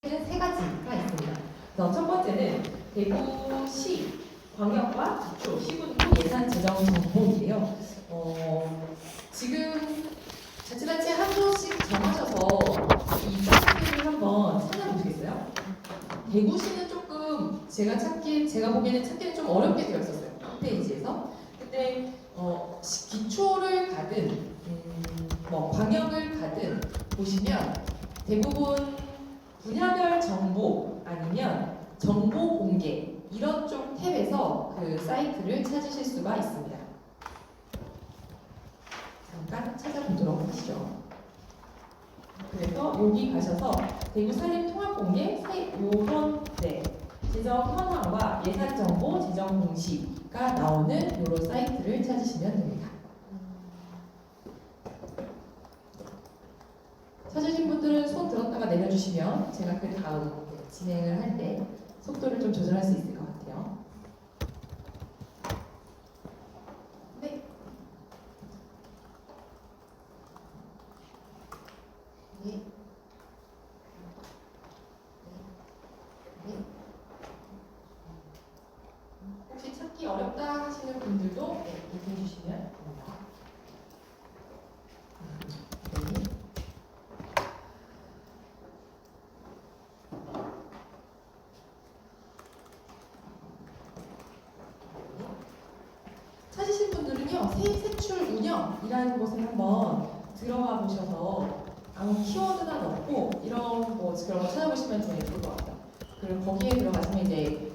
세 가지가 있습니다. 그래서 첫 번째는 대구시 광역과 기초 시군구 예산 재정 정보인데요. 지금 자치단체 한 조씩 정하셔서 이 사이트를 한번 찾아보시겠어요? 대구시는 조금 제가 보기에는 찾기는 좀 어렵게 되어 있었어요. 홈페이지에서. 근데 기초를 가든 광역을 가든 보시면 대부분 분야별 정보 아니면 정보 공개 이런 쪽 탭에서 그 사이트를 찾으실 수가 있습니다. 잠깐 찾아보도록 하시죠. 그래서 여기 가셔서 대구 산림 통합 공개 요런 재정 현황과 예산 정보 재정 공시가 나오는 요런 사이트를 찾으시면 됩니다. 찾으신 분들은 손 들었다가 내려주시면 제가 그 다음 진행을 할 때 속도를 좀 조절할 수 있을 것 같아요. 네. 네. 네. 혹시 찾기 어렵다 하시는 분들도 얘기해 주시면 됩니다. 네. 찾으신 분들은요, 세입세출 운영이라는 곳에 한번 들어가 보셔서 아무 키워드나 넣고 이런 그런 거 찾아보시면 제일 좋을 것 같아요. 그리고 거기에 들어가시면 이제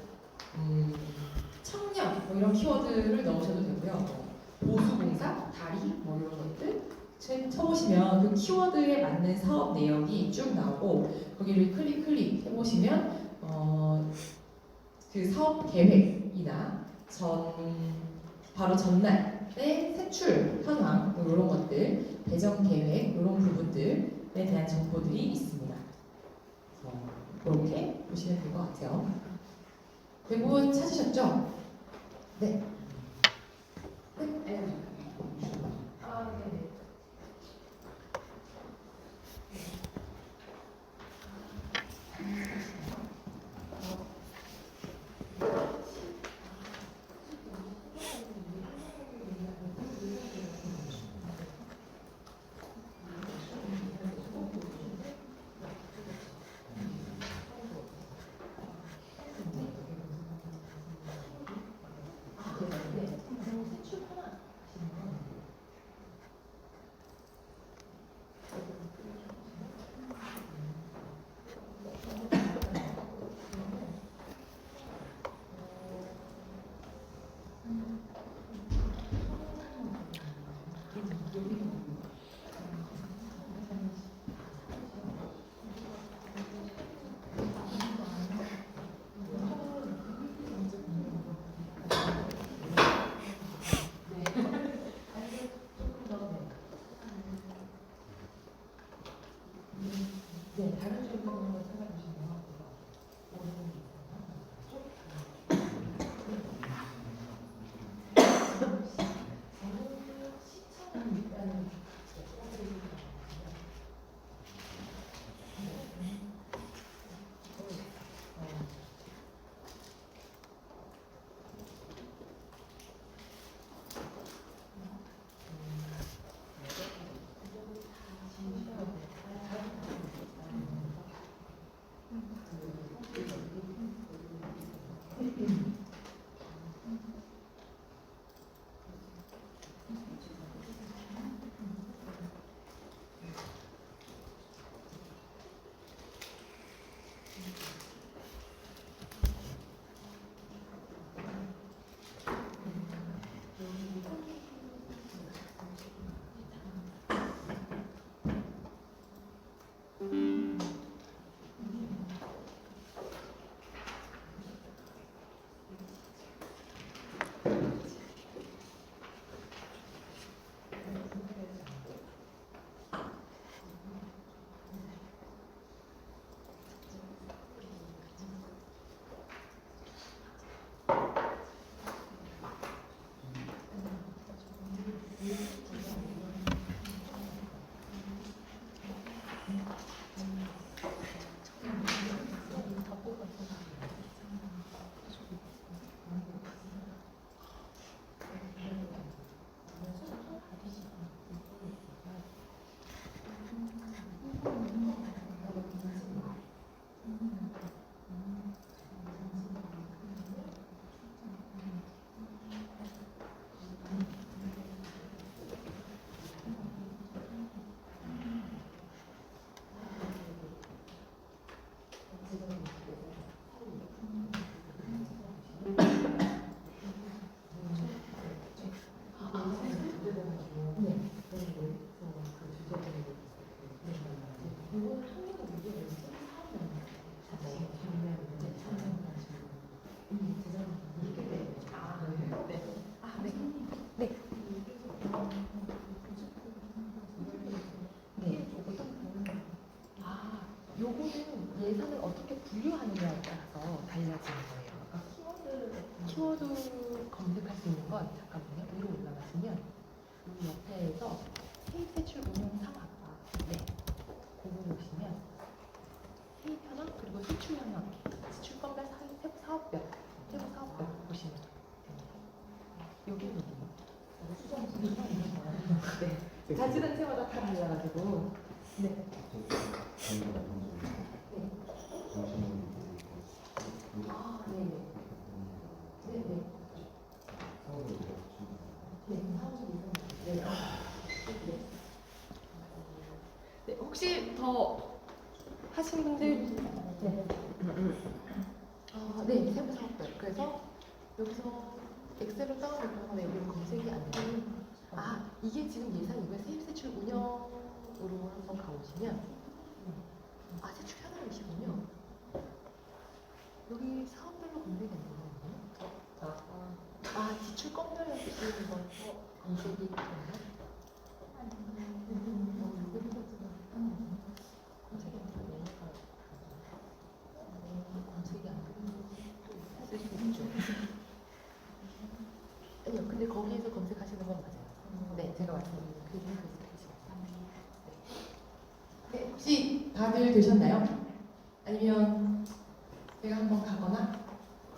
청년 이런 키워드를 넣으셔도 되고요. 보수공사, 다리 이런 것들 쳐보시면 그 키워드에 맞는 사업 내역이 쭉 나오고 거기를 클릭 해보시면 그 사업 계획이나 바로 전날의 세출 현황 이런 것들, 배정 계획 이런 부분들에 대한 정보들이 있습니다. 이렇게 보시면 될 것 같아요. 대부분 찾으셨죠? 네. 네. 아, 네네. 네, 다른 쪽으로 한번 찾아보시면 요거는 예산을 어떻게 분류하느냐에 따라서 달라지는 거예요. 키워드 검색할 수 있는 건 잠깐만요. 위로 올라가시면 이 옆에서 세입 세출 운용 상황 그거 보시면 세입 현황 그리고 수출 현황 지출 건별 세부 사업별 보시면 됩니다. 여기는 네. 자치단체마다 다 달라가지고 네. 네, 혹시 더 하신 분들 네, 세부 사업별. 그래서 여기서 엑셀을 다운로드하거나 여기로 검색이 안 되면 이게 지금 예산 이후에 세입 세출 운영으로 한번 가보시면 세출 현황이시군요. 여기 사업별로 검색이 안 되거든요. 지출 건별로 보시는 건 검색이 되나요? 검색이 안 되는 수도 있죠. 아니요, 근데 거기에서 검색하시는 건 맞아요. 네, 제가 말씀드린 그 네, 혹시 다들 되셨나요? 아니면 제가 한번 가거나?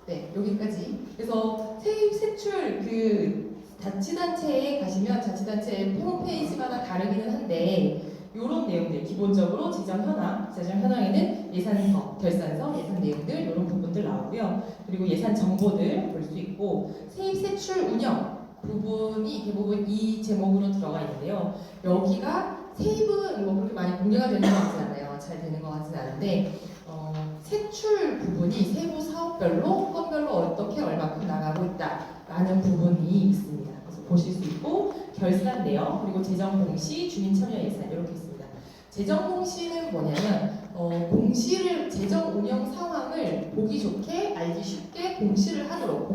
네, 여기까지. 그래서 세입 세출 그 자치단체에 가시면 자치단체 홈페이지마다 다르기는 한데 이런 내용들 기본적으로 재정 현황에는 예산서, 결산서, 예산 내용들 이런 부분들 나오고요. 그리고 예산 정보들 볼 수 있고 세입 세출 운영 부분이 대부분 이 제목으로 들어가 있는데요. 여기가 세입은 뭐 그렇게 많이 공개가 되는 것 같지 않아요. 잘 되는 것 같지는 않은데 세출 부분이 세부 사업별로 건별로 어떻게 얼마큼 나가고 있다라는 부분이 있습니다. 그래서 보실 수 있고 결산 내역 그리고 재정 공시, 주민 참여 예산 이렇게 있습니다. 재정 공시는 뭐냐면 공시를 재정 운영 상황을 보기 좋게 알기 쉽게 공개를 하도록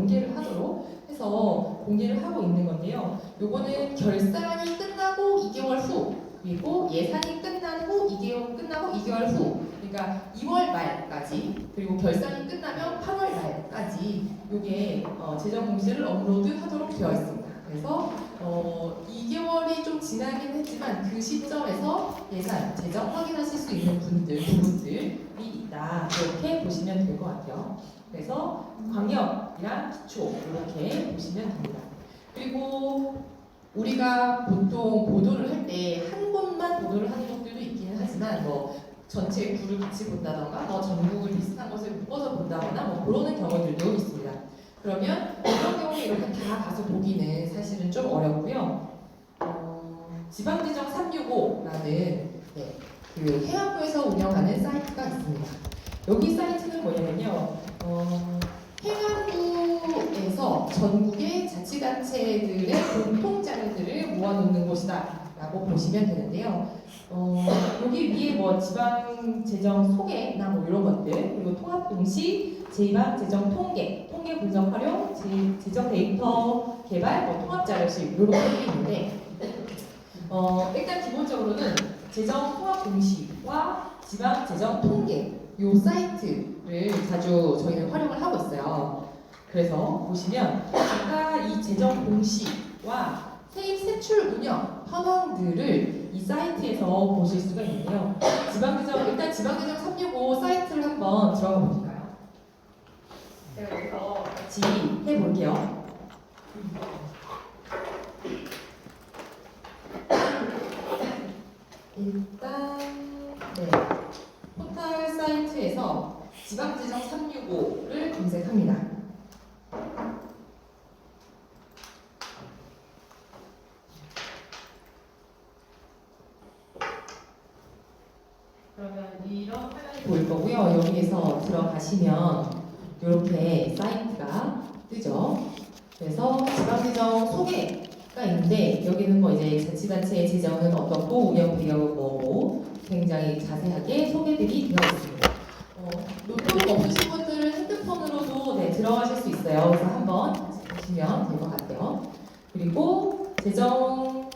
해서 공개를 하고 있는 건데요. 요거는 결산이 끝나고 2개월 후 그리고 예산이 끝난 후 2개월 끝나고 2개월 후 그러니까 2월 말까지 그리고 결산이 끝나면 8월 말까지 이게 재정 공시를 업로드하도록 되어 있습니다. 그래서 2개월이 좀 지나긴 했지만 그 시점에서 예산, 재정 확인하실 수 있는 부분들이 있다. 이렇게 보시면 될 것 같아요. 그래서 광역이랑 기초 이렇게 보시면 됩니다. 그리고 우리가 보통 보도를 할 때 한 곳만 보도를 하는 것들도 있기는 하지만 전체 구를 같이 본다던가 전국을 비슷한 것을 묶어서 본다거나 그러는 경우들도 있습니다. 그러면 이런 경우에 이렇게 다 가서 보기는 사실은 좀 어렵고요. 지방재정 365라는 그 해양부에서 운영하는 사이트가 있습니다. 여기 사이트는 뭐냐면요. 해양부에서 전국의 자치단체들의 공통 자료들을 모아놓는 곳이다 라고 보시면 되는데요. 여기 위에 지방재정 소개나 이런 것들 그리고 통합공시, 지방재정 통계 분석 활용, 재정 데이터 개발, 통합자료실 이런 것들이 있는데 일단 기본적으로는 재정 통합공시와 지방재정 통계 이 사이트를 자주 저희는 활용을 하고 있어요. 그래서 보시면 아까 이 재정 공시와 세입 세출 운영 현황들을 이 사이트에서 보실 수가 있는데요. 일단 지방재정 365 사이트를 한번 들어가 보실까요? 제가 여기서 같이 해볼게요. 일단 포털 사이트에서 지방재정 365를 검색합니다. 그러면 이런 화면이 보일 거고요. 있는데요. 여기에서 들어가시면 이렇게 사이트가 뜨죠. 그래서 지방재정 소개가 있는데 여기는 뭐 이제 자치단체의 재정은 어떻고 운영 배경은 뭐고 굉장히 자세하게 소개들이 되어 있습니다. 노트북 없으신 분들은 핸드폰으로도 네, 들어가실 수 있어요. 그래서 한번 보시면 될 것 같아요. 그리고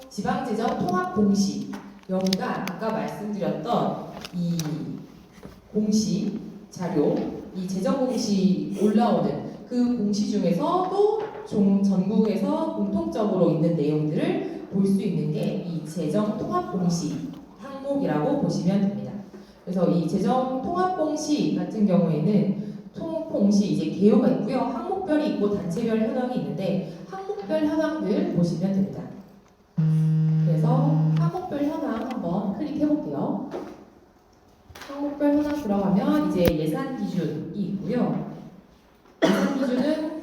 지방재정 통합 공시 여기가 아까 말씀드렸던 이 공시 자료, 이 재정 공시 올라오는 그 공시 중에서도 전국에서 공통적으로 있는 내용들을 볼 수 있는 게 이 재정 통합 공시 항목이라고 보시면 됩니다. 그래서 이 재정 통합 공시 같은 경우에는 통공시 이제 개요가 있고요. 항목별이 있고 단체별 현황이 있는데 항목별 현황들 보시면 됩니다. 그래서 항목별 현황 한번 클릭해 볼게요. 항목별 현황 들어가면 이제 예산 기준이 있고요. 예산 기준은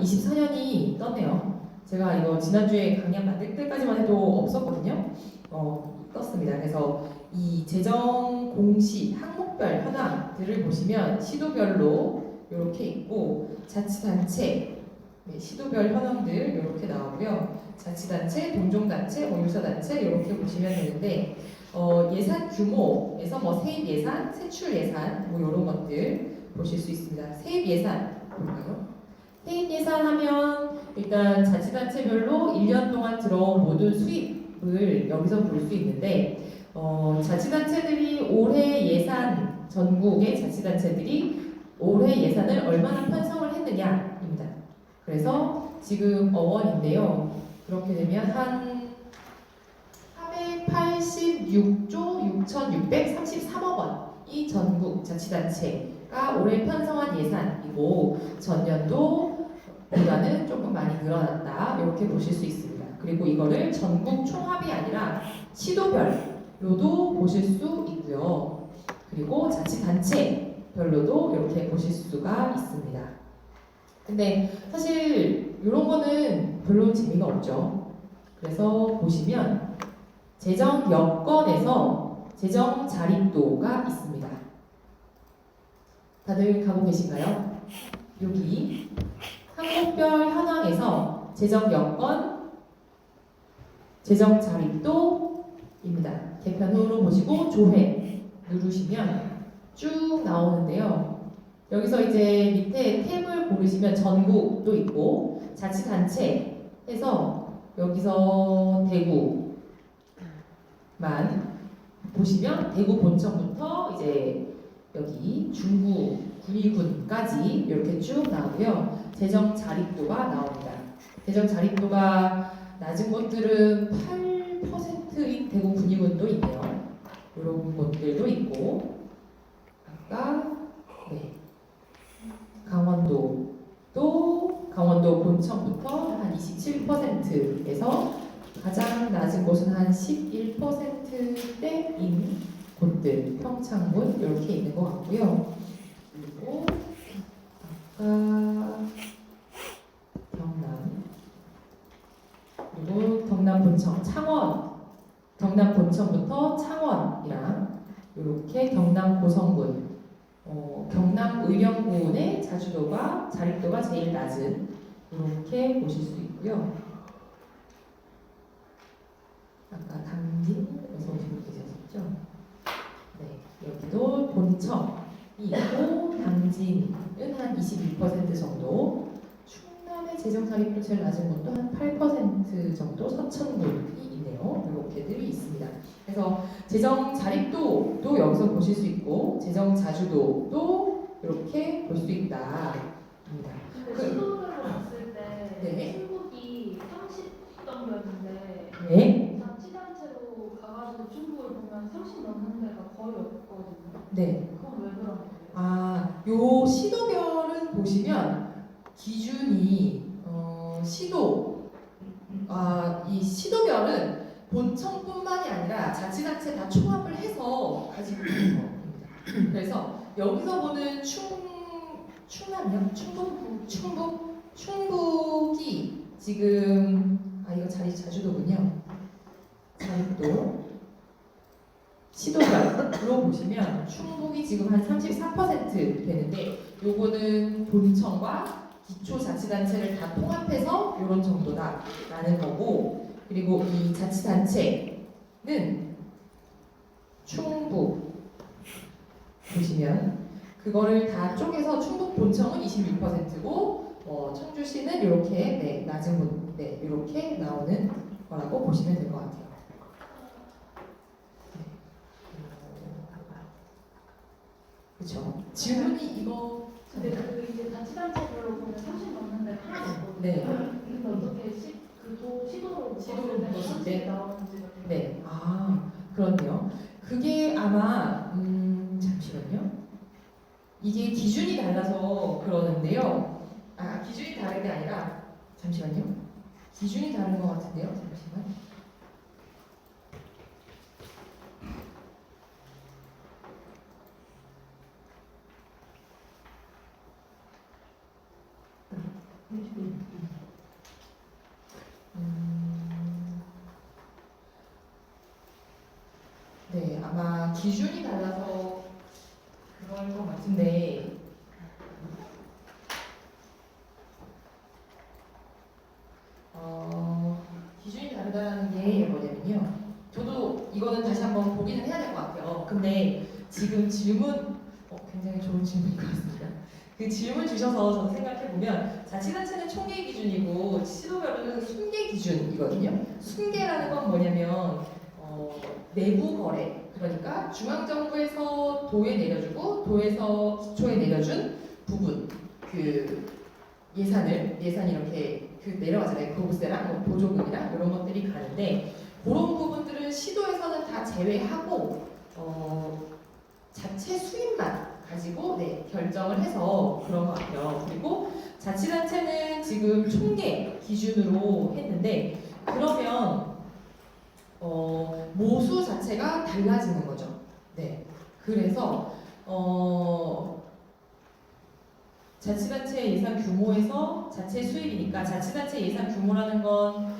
24년이 떴네요. 제가 이거 지난주에 강연 만들 때까지만 해도 없었거든요. 떴습니다. 그래서 이 재정 공시 항목별 현황들을 보시면 시도별로 이렇게 있고 자치단체 시도별 현황들 이렇게 나오고요. 자치단체, 동종단체, 유사단체 이렇게 보시면 되는데 예산 규모에서 뭐 세입 예산, 세출 예산 뭐 이런 것들 보실 수 있습니다. 세입 예산 볼까요? 세입 예산 하면 일단 자치단체별로 1년 동안 들어온 모든 수입을 여기서 볼 수 있는데 자치단체들이 올해 예산 전국의 자치단체들이 올해 예산을 얼마나 편성을 했느냐입니다. 그래서 지금 어원인데요. 그렇게 되면 한 486조 6,633억 원이 전국 자치단체가 올해 편성한 예산이고 전년도보다는 조금 많이 늘어났다 이렇게 보실 수 있습니다. 그리고 이거를 전국 총합이 아니라 시도별로도 보실 수 있고요. 그리고 자치단체별로도 이렇게 보실 수가 있습니다. 근데 사실 이런 거는 별로 재미가 없죠. 그래서 보시면 재정 여건에서 재정 자립도가 있습니다. 다들 가고 계신가요? 여기 항목별 현황에서 재정 여건, 재정 자립도입니다. 개편 후로 보시고 조회 누르시면 쭉 나오는데요. 여기서 이제 밑에 탭을 고르시면 전국도 있고 자치단체 해서 여기서 대구만 보시면 대구 본청부터 이제 여기 중구 군위군까지 이렇게 쭉 나오고요. 재정 자립도가 나옵니다. 재정 자립도가 낮은 곳들은 8%인 대구 군위군도 있네요. 이런 곳들도 있고 아까 강원도 본청부터 한 27%에서 가장 낮은 곳은 한 11%대인 곳들, 평창군 이렇게 있는 것 같고요. 그리고 아까 그리고 경남 본청, 경남 본청부터 창원이랑 이렇게 경남 고성군 경남 의령군의 자립도가 제일 낮은 이렇게 보실 수 있고요. 아까 당진에서 오신 분 계셨죠? 네, 여기도 본청이 있고 당진은 한 22% 정도, 충남의 재정 자립도 제일 낮은 것도 한 8% 정도, 서천군이 있네요. 이렇게들이 있습니다. 그래서 재정 자립도도 여기서 보실 수 있고 재정 자주도도 이렇게 볼 수 있다. 시도별로 봤을 때 네. 충북이 30 정도였는데 네. 자치단체로 가가지고 충북을 보면 30 넘는 데가 거의 없거든요. 네. 그건 왜 그런 거예요? 요 시도별은 보시면 기준이 이 시도별은 본청뿐만이 아니라 자치단체 다 총합을 해서 가지고 있는 겁니다. 그래서 여기서 보는 충남이요? 충북이 지금 이거 자주도군요. 자립도 시도별로 보시면 충북이 지금 한 34% 되는데 요거는 본청과 기초자치단체를 다 통합해서 이런 정도다라는 거고, 그리고 이 자치단체는 충북 보시면 그거를 다 쪼개서 충북 본청은 26%고 청주시는 이렇게 네, 낮은 분, 네, 이렇게 나오는 거라고 보시면 될 것 같아요. 그렇죠. 질문이 이거 근데 그 이제 자치단체별로 보면 30 넘는데 하나도 없거든요. 네. 근데 어떻게 시도로 시도로 봤을 봤을 때 때? 30이 나오는지가 되게 네, 아 그렇네요. 그게 아마 잠시만요. 이게 기준이 달라서 그러는데요. 아 기준이 다른 게 아니라 잠시만요. 기준이 다른 것 같은데요. 잠시만. 네, 아마 기준이 달라서 그럴 것 같은데 기준이 다르다는 게 뭐냐면요. 저도 이거는 다시 한번 보기는 해야 될 것 같아요. 근데 지금 질문 굉장히 좋은 질문인 것 같습니다. 그 질문 주셔서 저도 생각해보면 자치단체는 총계 기준이고 시도별로는 순계 기준이거든요. 순계라는 건 뭐냐면 내부 거래, 그러니까 중앙정부에서 도에 내려주고 도에서 기초에 내려준 부분, 그 예산이 이렇게 내려가잖아요. 교부세랑 뭐 보조금이랑 이런 것들이 가는데 그런 부분들은 시도에서는 다 제외하고 자체 수입만 가지고 네, 결정을 해서 그런 것 같아요. 그리고 자치단체는 지금 총계 기준으로 했는데 그러면 모수 자체가 달라지는 거죠. 네. 그래서 자치단체 예산 규모에서 자체 수입이니까 자치단체 예산 규모라는 건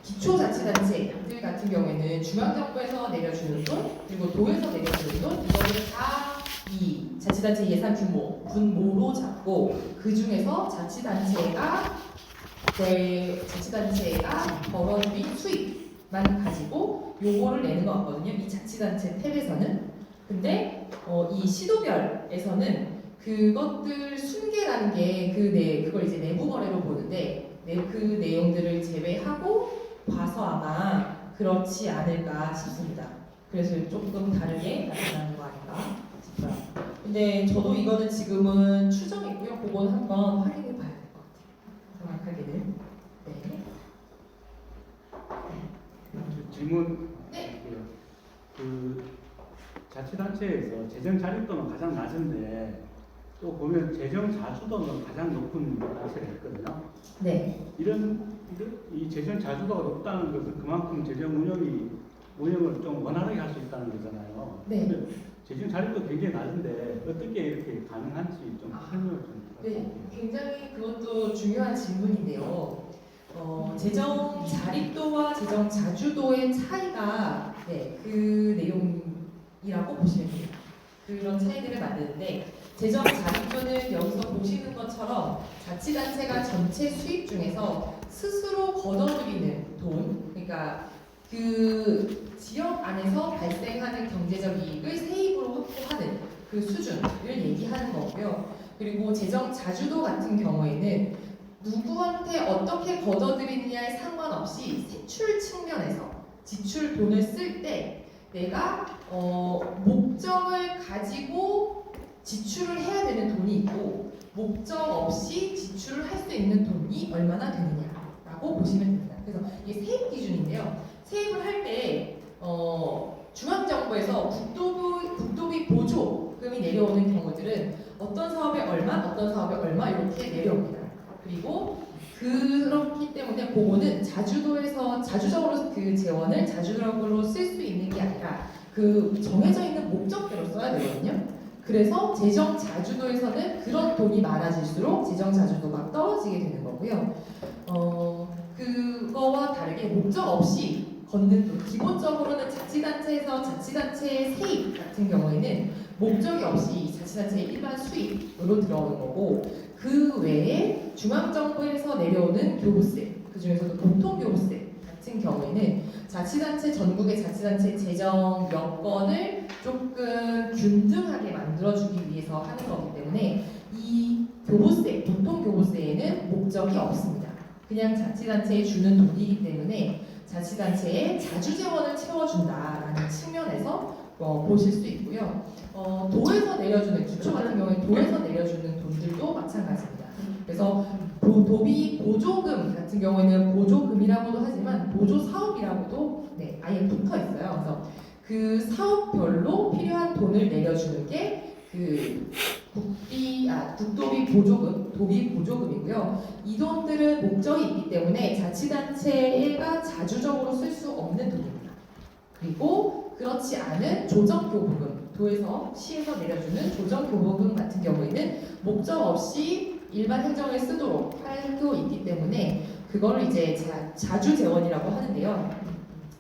기초자치단체들 같은 경우에는 중앙정부에서 내려주는 돈 그리고 도에서 내려주는 돈 이거를 다 이 자치단체 예산 규모 분모로 잡고 그 중에서 자치단체가 벌어들인 수입만 가지고 요거를 내는 것 같거든요. 이 자치단체 탭에서는. 근데 이 시도별에서는 그것들 순계라는 게 그걸 이제 내부 거래로 보는데 그 내용들을 제외하고 봐서 아마 그렇지 않을까 싶습니다. 그래서 조금 다르게 나타나는 거 아닌가 싶어요. 근데 저도 이거는 지금은 추정이고요. 그건 한번 확인해 봐야 될 것 같아요. 정확하게는. 네. 질문. 네. 그 자치단체에서 재정 자립도는 가장 낮은데 또 보면 재정 자주도는 가장 높은 단체가 있거든요. 네. 이 재정 자주도가 높다는 것은 그만큼 재정 운영을 좀 원활하게 할 수 있다는 거잖아요. 네. 근데 재정 자립도 굉장히 낮은데 어떻게 이렇게 가능한지 좀 설명을 좀 네, 부탁드릴게요. 굉장히 그것도 중요한 질문인데요. 재정 자립도와 재정 자주도의 차이가 그 내용이라고 보시면 됩니다. 그런 차이들을 만드는데 재정 자립도는 여기서 보시는 것처럼 자치단체가 전체 수입 중에서 스스로 걷어들이는 돈, 그러니까 그 지역 안에서 발생하는 경제적 이익을 세입으로 확보하는 그 수준을 얘기하는 거고요. 그리고 재정 자주도 같은 경우에는 누구한테 어떻게 걷어들이느냐에 상관없이 세출 측면에서 지출 돈을 쓸 때 내가 목적을 가지고 지출을 해야 되는 돈이 있고 목적 없이 지출을 할 수 있는 돈이 얼마나 되느냐라고 보시면 됩니다. 그래서 이게 세입 기준인데요. 세입을 할 때 중앙정부에서 국도비 보조금이 내려오는 경우들은 어떤 사업에 얼마, 어떤 사업에 얼마 이렇게 내려옵니다. 그리고 그렇기 때문에 그거는 자주적으로 그 재원을 자주적으로 쓸 수 있는 게 아니라 그 정해져 있는 목적대로 써야 되거든요. 그래서 재정 자주도에서는 그런 돈이 많아질수록 재정 자주도가 떨어지게 되는 거고요. 그거와 다르게 목적 없이 걷는 돈. 기본적으로는 자치단체에서 자치단체의 세입 같은 경우에는 목적이 없이 자치단체의 일반 수입으로 들어오는 거고, 그 외에 중앙정부에서 내려오는 교부세, 그 중에서도 공통교부세 같은 경우에는 자치단체, 전국의 자치단체 재정 여건을 조금 균등하게 만들어주기 위해서 하는 거기 때문에 이 교부세, 공통교부세에는 목적이 없습니다. 그냥 자치단체에 주는 돈이기 때문에 자치단체의 자주재원을 채워준다라는 측면에서 보실 수 있고요. 도에서 내려주는, 기초 같은 경우에 도에서 내려주는 돈들도 마찬가지입니다. 그래서 도비 보조금 같은 경우에는 보조금이라고도 하지만 보조사업이라고도 아예 붙어 있어요. 그래서 그 사업별로 필요한 돈을 내려주는 게 그 국도비 보조금, 도비 보조금이고요. 이 돈들은 목적이 있기 때문에 자치단체가 자주적으로 쓸 수 없는 돈입니다. 그리고 그렇지 않은 조정교부금, 도에서 시에서 내려주는 조정교부금 같은 경우에는 목적 없이 일반 행정에 쓰도록 할 수 있기 때문에 그걸 이제 자주재원이라고 하는데요.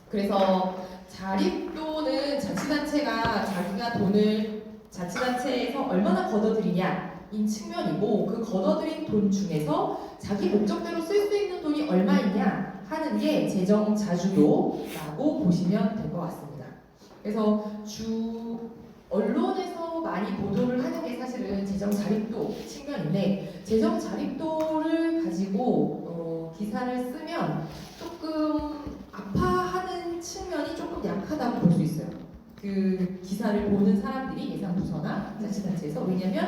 그래서 자립도는 자치단체가 자기가 돈을 자치단체에서 얼마나 걷어들이냐인 측면이고, 그 걷어들인 돈 중에서 자기 목적대로 쓸 수 있는 돈이 얼마이냐 하는 게 재정 자주도라고 보시면 될 것 같습니다. 그래서 언론에서 많이 보도를 하는 게 사실은 재정 자립도 측면인데, 재정 자립도를 가지고 기사를 쓰면 조금 아파하는 측면이 조금 약하다고 볼 수 있어요. 그 기사를 보는 사람들이 예산 부서나 자치단체에서. 왜냐하면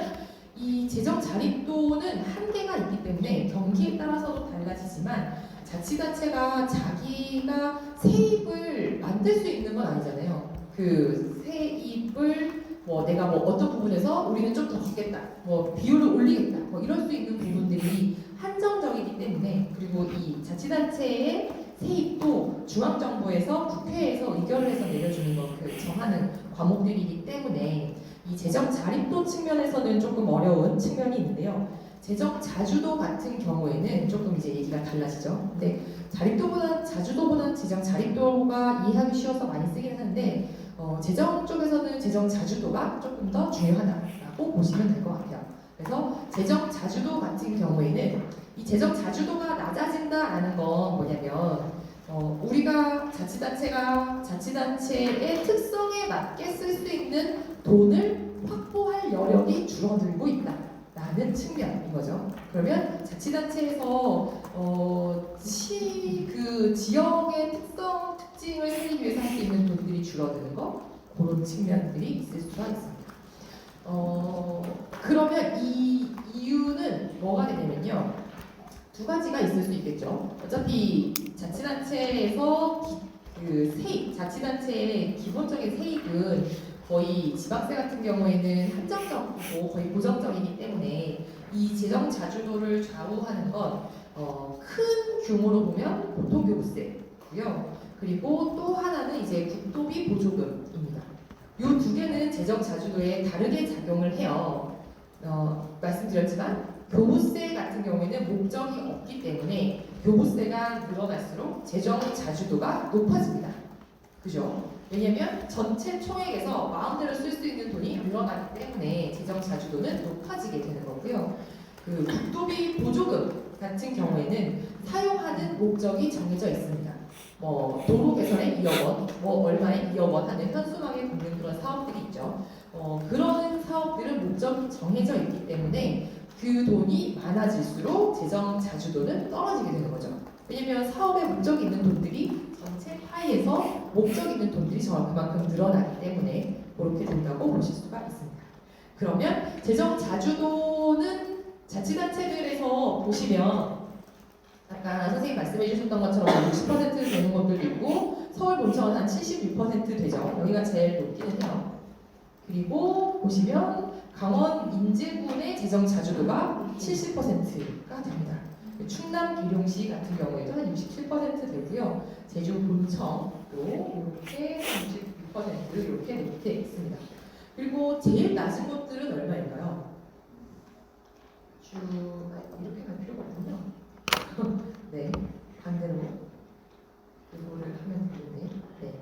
이 재정 자립도는 한계가 있기 때문에 경기에 따라서도 달라지지만 자치단체가 자기가 세입을 만들 수 있는 건 아니잖아요. 그 세입을 내가 어떤 부분에서 우리는 좀 더 걷겠다, 비율을 올리겠다, 이럴 수 있는 부분들이 한정적이기 때문에, 그리고 이 자치단체의 세입도 중앙정부에서 국회에서 의결을 해서 내려주는 그 정하는 과목들이기 때문에 이 재정 자립도 측면에서는 조금 어려운 측면이 있는데요. 재정 자주도 같은 경우에는 조금 이제 얘기가 달라지죠. 근데 자주도보다 재정 자립도가 이해하기 쉬워서 많이 쓰긴 하는데, 재정 쪽에서는 재정 자주도가 조금 더 중요하다라고 보시면 될 것 같아요. 그래서 재정 자주도 같은 경우에는 이 재정 자주도가 낮아진다라는 건 뭐냐면, 우리가 자치단체의 특성에 맞게 쓸 수 있는 돈을 확보할 여력이 줄어들고 있다라는 측면인 거죠. 그러면 자치단체에서 그 지역의 특징을 살리기 위해서 할 수 있는 돈들이 줄어드는 거, 그런 측면들이 있을 수가 있습니다. 그러면 이 이유는 뭐가 되냐면요, 두 가지가 있을 수 있겠죠. 어차피 자치단체에서 자치단체의 기본적인 세입은 거의 지방세 같은 경우에는 한정적이고 거의 고정적이기 때문에 이 재정 자주도를 좌우하는 건 큰 규모로 보면 공통교부세고요. 그리고 또 하나는 이제 국도비 보조금입니다. 이 두 개는 재정 자주도에 다르게 작용을 해요. 말씀드렸지만 교부세 같은 경우에는 목적이 없기 때문에 교부세가 늘어날수록 재정 자주도가 높아집니다. 그죠? 왜냐면 전체 총액에서 마음대로 쓸 수 있는 돈이 늘어나기 때문에 재정 자주도는 높아지게 되는 거고요. 그 국도비 보조금 같은 경우에는 사용하는 목적이 정해져 있습니다. 도로 개선에 2억 원, 얼마에 2억 원 하는 현수막에 붙는 그런 사업들이 있죠. 그런 사업들은 목적이 정해져 있기 때문에 그 돈이 많아질수록 재정 자주도는 떨어지게 되는 거죠. 왜냐면 사업에 목적이 있는 돈들이 전체 파이에서 목적 있는 돈들이 그만큼 늘어나기 때문에 그렇게 된다고 보실 수가 있습니다. 그러면 재정 자주도는 자치단체들에서 보시면 아까 선생님 말씀해 주셨던 것처럼 60% 되는 것들도 있고, 서울 본청은 한 76% 되죠. 여기가 제일 높기는 해요. 그리고 보시면 강원 인제군의 재정 자주도가 70%가 됩니다. 충남 계룡시 같은 경우에도 한 67% 되고요. 제주 본청도 이렇게 36% 이렇게 밑에 있습니다. 그리고 제일 낮은 곳들은 얼마일까요? 이렇게 갈 필요가 없군요. 네, 반대로 이거를 하면 되겠네. 네.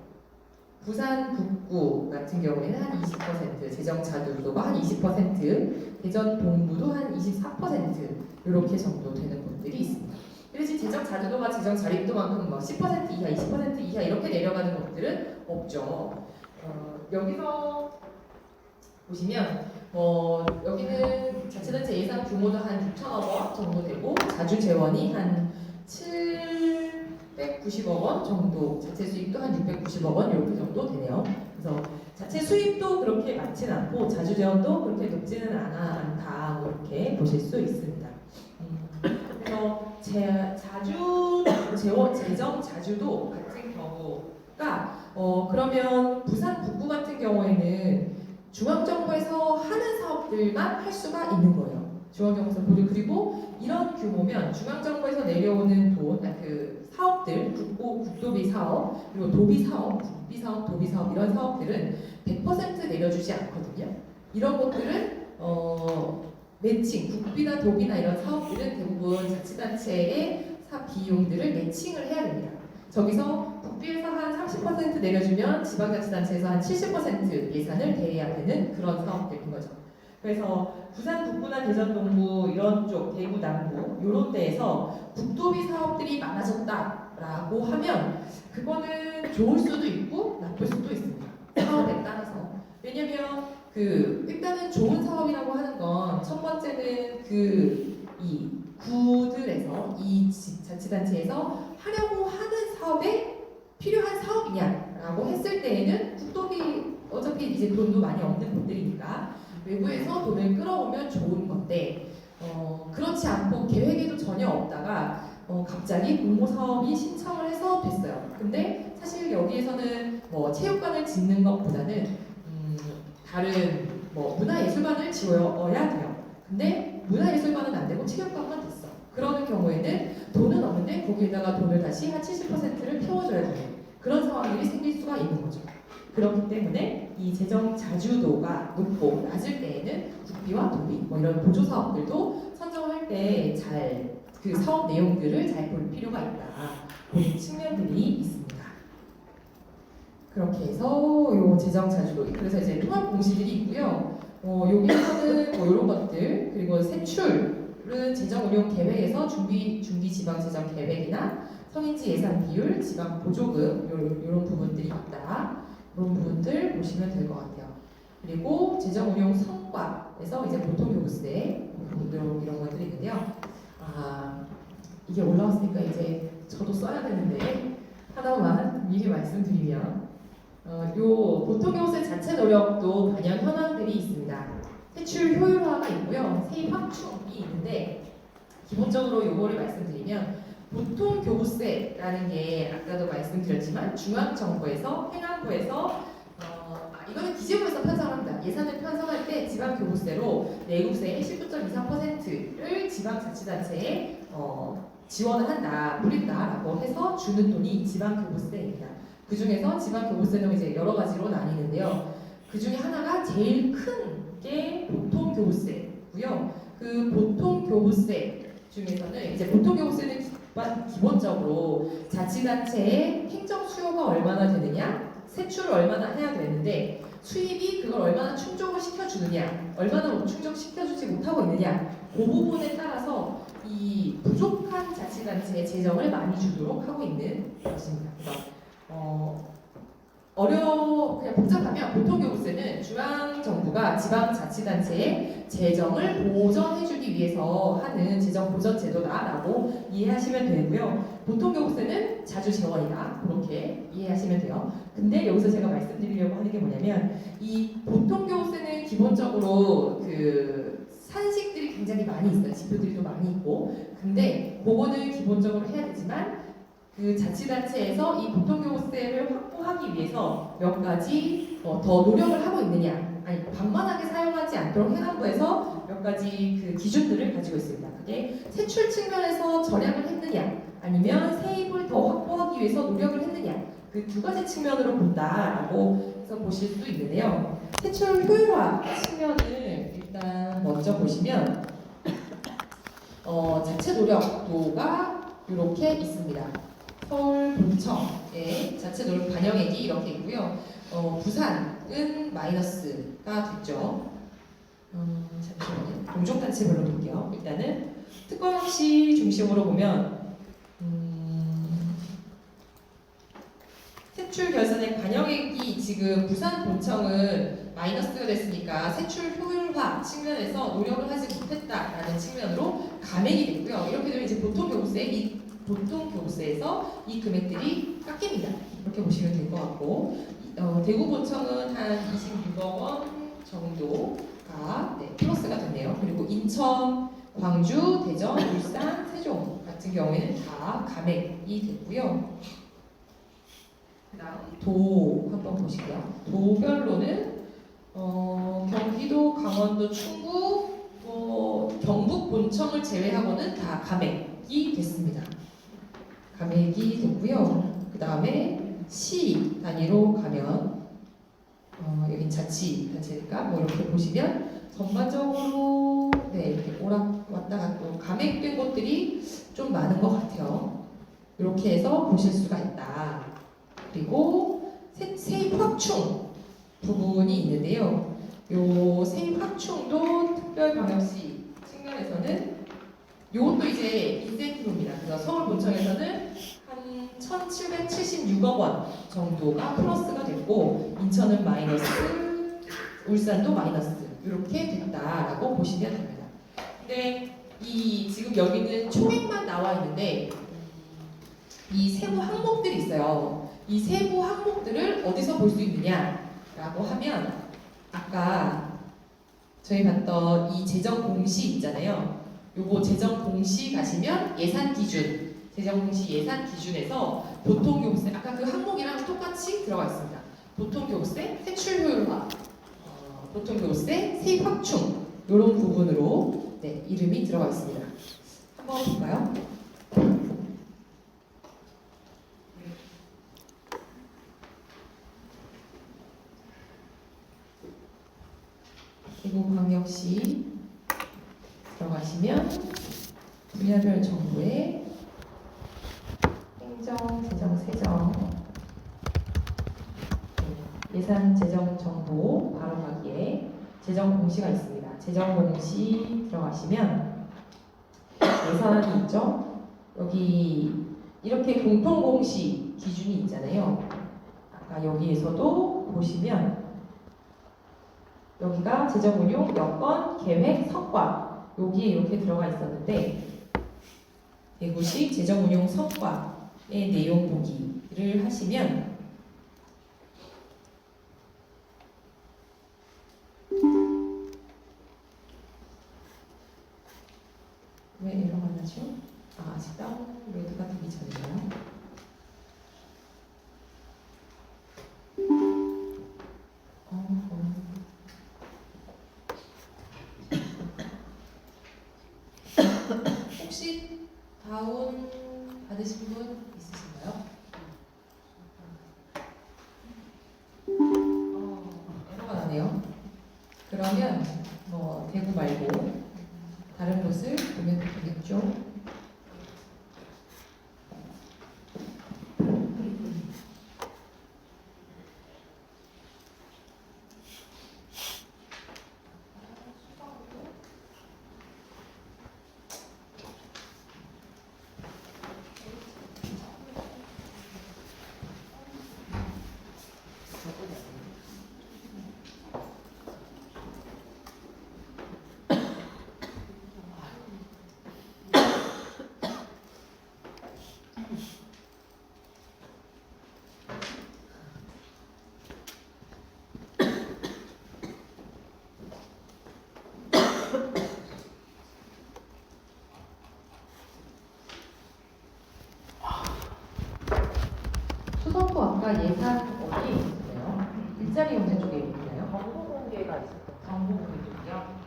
부산 북구 같은 경우에는 한 20%, 재정 자주도가 한 20%, 대전 동부도 한 24% 이렇게 정도 되는 곳들이 있습니다. 그래서 재정 자주도가 재정 자립도만큼 뭐 10% 이하, 20% 이하 이렇게 내려가는 것들은 없죠. 여기서 보시면 여기는 자치단체 예산 규모도 한 6천억 원 정도 되고 자주 재원이 한 790억 원 정도, 자체 수입도 한 690억 원 이렇게 정도 되네요. 그래서 자체 수입도 그렇게 많지는 않고 자주 재원도 그렇게 높지는 않다 뭐 이렇게 보실 수 있습니다. 그래서 재정 자주도 같은 경우가 그러면 부산 북구 같은 경우에는 중앙정부에서 하는 사업들만 할 수가 있는 거예요. 중앙정부에서 그리고 이런 규모면 중앙정부에서 내려오는 돈, 그 사업들, 국도비 사업, 그리고 도비 사업, 국비 사업, 도비 사업 이런 사업들은 100% 내려주지 않거든요. 이런 것들은 매칭, 국비나 도비나 이런 사업들은 대부분 자치단체의 비용들을 매칭을 해야 됩니다. 저기서 국비에서 한 30% 내려주면 지방자치단체에서 한 70% 예산을 대해야 되는 그런 사업들인 거죠. 그래서 부산 북부나 대전 동부 이런 쪽, 대구 남부 이런 데에서 국도비 사업들이 많아졌다라고 하면 그거는 좋을 수도 있고 나쁠 수도 있습니다. 사업에 따라서. 왜냐면 일단은 좋은 사업이라고 하는 건 첫 번째는 이 구들에서 이 자치단체에서 하려고 하는 사업에 필요한 사업이냐라고 했을 때에는 국도비 어차피 이제 돈도 많이 없는 곳들이니까 외부에서 돈을 끌어오면 좋은 건데 그렇지 않고 계획에도 전혀 없다가 갑자기 공모사업이 신청을 해서 됐어요. 근데 사실 여기에서는 뭐 체육관을 짓는 것보다는 다른 뭐 문화예술관을 지어야 돼요. 근데 문화예술관은 안 되고 체육관만 됐어. 그러는 경우에는 돈은 없는데 거기에다가 돈을 다시 한 70%를 태워줘야 되는 그런 상황들이 생길 수가 있는 거죠. 그렇기 때문에 이 재정 자주도가 높고 낮을 때에는 국비와 도비 뭐 이런 보조 사업들도 선정할 때 잘 그 사업 내용들을 잘 볼 필요가 있다. 그런 측면들이 있습니다. 그렇게 해서 요 재정 자주도 그래서 이제 통합 공시들이 있고요. 여기서는 뭐 이런 것들 그리고 세출은 재정 운용 계획에서 중기 지방 재정 계획이나 성인지 예산 비율, 지방 보조금 이런 부분들이 있다. 그런 부분들 보시면 될 것 같아요. 그리고 재정 운용 성과에서 이제 보통 교부세 이런 것들이 있는데요. 이게 올라왔으니까 이제 저도 써야 되는데 하나만 미리 말씀드리면 요 보통 교부세 자체 노력도 반영 현황들이 있습니다. 세출 효율화가 있고요. 세입 확충이 있는데 기본적으로 요거를 말씀드리면 보통 교부세라는 게 아까도 말씀드렸지만 중앙정부에서 행안부에서 이거는 기재부에서 편성합니다. 예산을 편성할 때 지방교부세로 내국세의 19.23%를 지방자치단체에 지원을 한다, 뿌린다라고 해서 주는 돈이 지방교부세입니다. 그 중에서 지방교부세는 이제 여러 가지로 나뉘는데요. 그 중에 하나가 제일 큰 게 보통교부세고요. 그 보통교부세 중에서는 이제 보통교부세는 기본적으로 자치단체의 행정 수요가 얼마나 되느냐, 세출을 얼마나 해야 되는데 수입이 그걸 얼마나 충족을 시켜주느냐, 얼마나 충족시켜주지 못하고 있느냐, 그 부분에 따라서 이 부족한 자치단체의 재정을 많이 주도록 하고 있는 것입니다. 그래서 그냥 복잡하면 보통교부세는 중앙정부가 지방자치단체의 재정을 보전해주기 위해서 하는 재정보전제도다라고 이해하시면 되고요. 보통교부세는 자주재원이다 그렇게 이해하시면 돼요. 근데 여기서 제가 말씀드리려고 하는 게 뭐냐면 이 보통교부세는 기본적으로 산식들이 굉장히 많이 있어요. 지표들이 또 많이 있고 근데 그거는 기본적으로 해야 되지만 그 자치단체에서 이 보통교부세를 확보하기 위해서 몇 가지 더 노력을 하고 있느냐, 아니 방만하게 사용하지 않도록 행안부에서 몇 가지 그 기준들을 가지고 있습니다. 그게 세출 측면에서 절약을 했느냐, 아니면 세입을 더 확보하기 위해서 노력을 했느냐, 그 두 가지 측면으로 본다라고 해서 보실 수 있는데요. 세출 효율화 측면을 일단 먼저 보시면 자체 노력도가 이렇게 있습니다. 서울, 본청, 예, 자체 노력 반영액이 이렇게 있고요. 부산은 마이너스가 됐죠. 잠시만요. 공종단체별로 볼게요. 일단은 특권학시 중심으로 보면 세출 결산액 반영액이 지금 부산 본청은 마이너스가 됐으니까 세출 효율화 측면에서 노력을 하지 못했다라는 측면으로 감액이 됐고요. 이렇게 되면 이제 보통교부세에서 이 금액들이 깎입니다. 이렇게 보시면 될 것 같고 대구 본청은 한 26억 원 정도가 플러스가 됐네요. 그리고 인천, 광주, 대전, 울산, 세종 같은 경우에는 다 감액이 됐고요. 그다음 도 한번 보실게요. 도별로는 경기도, 강원도, 충북, 경북 본청을 제외하고는 다 감액이 됐습니다. 감액이 됐고요. 그 다음에 시 단위로 가면 여기 자치단체니까 뭐 이렇게 보시면 전반적으로 이렇게 오락 왔다 갔다 감액된 곳들이 좀 많은 것 같아요. 이렇게 해서 보실 수가 있다. 그리고 세입 확충 부분이 있는데요. 요 세입 확충도 특별방역시 측면에서는 요것도 이제 인센티브입니다. 그래서 서울 본청에서는 한 1,776억 원 정도가 플러스가 됐고 인천은 마이너스, 울산도 마이너스 이렇게 됐다라고 보시면 됩니다. 근데 이 지금 여기는 총액만 나와 있는데 이 세부 항목들이 있어요. 이 세부 항목들을 어디서 볼 수 있느냐라고 하면 아까 저희 봤던 이 재정 공시 있잖아요. 요거 재정 공시 가시면 예산 기준, 재정 공시 예산 기준에서 보통교부세 아까 그 항목이랑 똑같이 들어가 있습니다. 보통교부세, 세출 효율화, 보통교부세, 세입 확충 이런 부분으로 이름이 들어가 있습니다. 한번 볼까요? 대구광역시 들어가시면 분야별 정보에 행정, 재정, 세정 예산 재정 정보 바로 가기에 재정 공시가 있습니다. 재정 공시 들어가시면 예산이 있죠. 여기 이렇게 공통 공시 기준이 있잖아요. 아까 여기에서도 보시면 여기가 재정운용, 여건, 계획, 성과 여기에 이렇게 들어가 있었는데 대구시 재정운용 성과의 내용 보기를 하시면 왜 에러가 나죠? 아직 다운로드가 되기 전인가요? 혹시 다운 받으신 분 있으신가요? 에러가 나네요. 그러면 뭐 대구 말고 다른 곳을 보면 되겠죠. 수성구 아까 예산 어디에 있었어요? 일자리 용사 쪽에 있나요? 정보 공개가 있었던 정보 공개 쪽이요?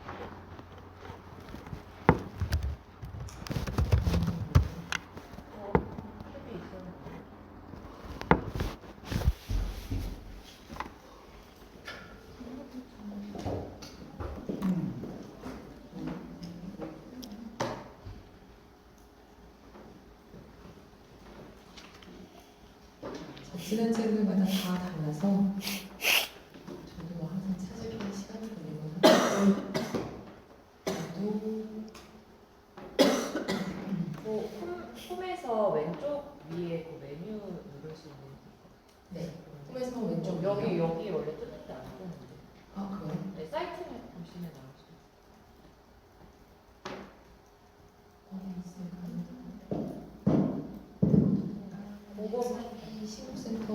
탭이 있었는데 자치단체들마다 다 달라서 저도 뭐 항상 찾을 때 시간이 걸리고 뭐 홈에서 왼쪽 위에 그 메뉴 누를 수 있는 네, 홈에서 왼쪽 여기 원래 뜨는데 안 뜨는데. 아 그래요? 네, 사이트에 보시면 나오죠. 그거 신고센터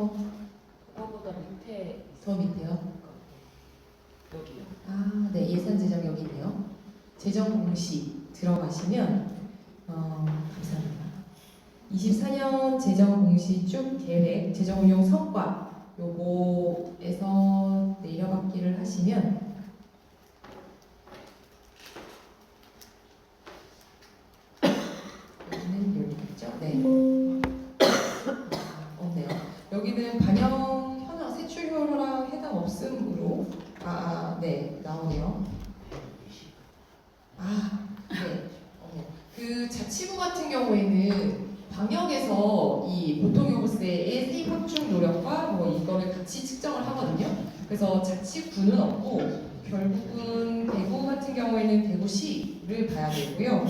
그거보다 밑에 더 밑에요? 여기요. 아, 네, 예산 제정 여기 있네요. 재정 공시 들어가시면 감사합니다. 24년 재정 공시 쭉 계획, 재정 운용 성과 요거에서 내려받기를 하시면 여기는 여기겠죠? 네. 없네요. 여기는 반영 현황 세출 효랑 해당 없음으로 네 나오네요. 네. 그 자치구 같은 경우에는 방역에서 이 보통요금세의 세입 확충 노력과 뭐 이거를 같이 측정을 하거든요. 그래서 자치구는 없고 결국은 대구 같은 경우에는 대구시를 봐야 되고요.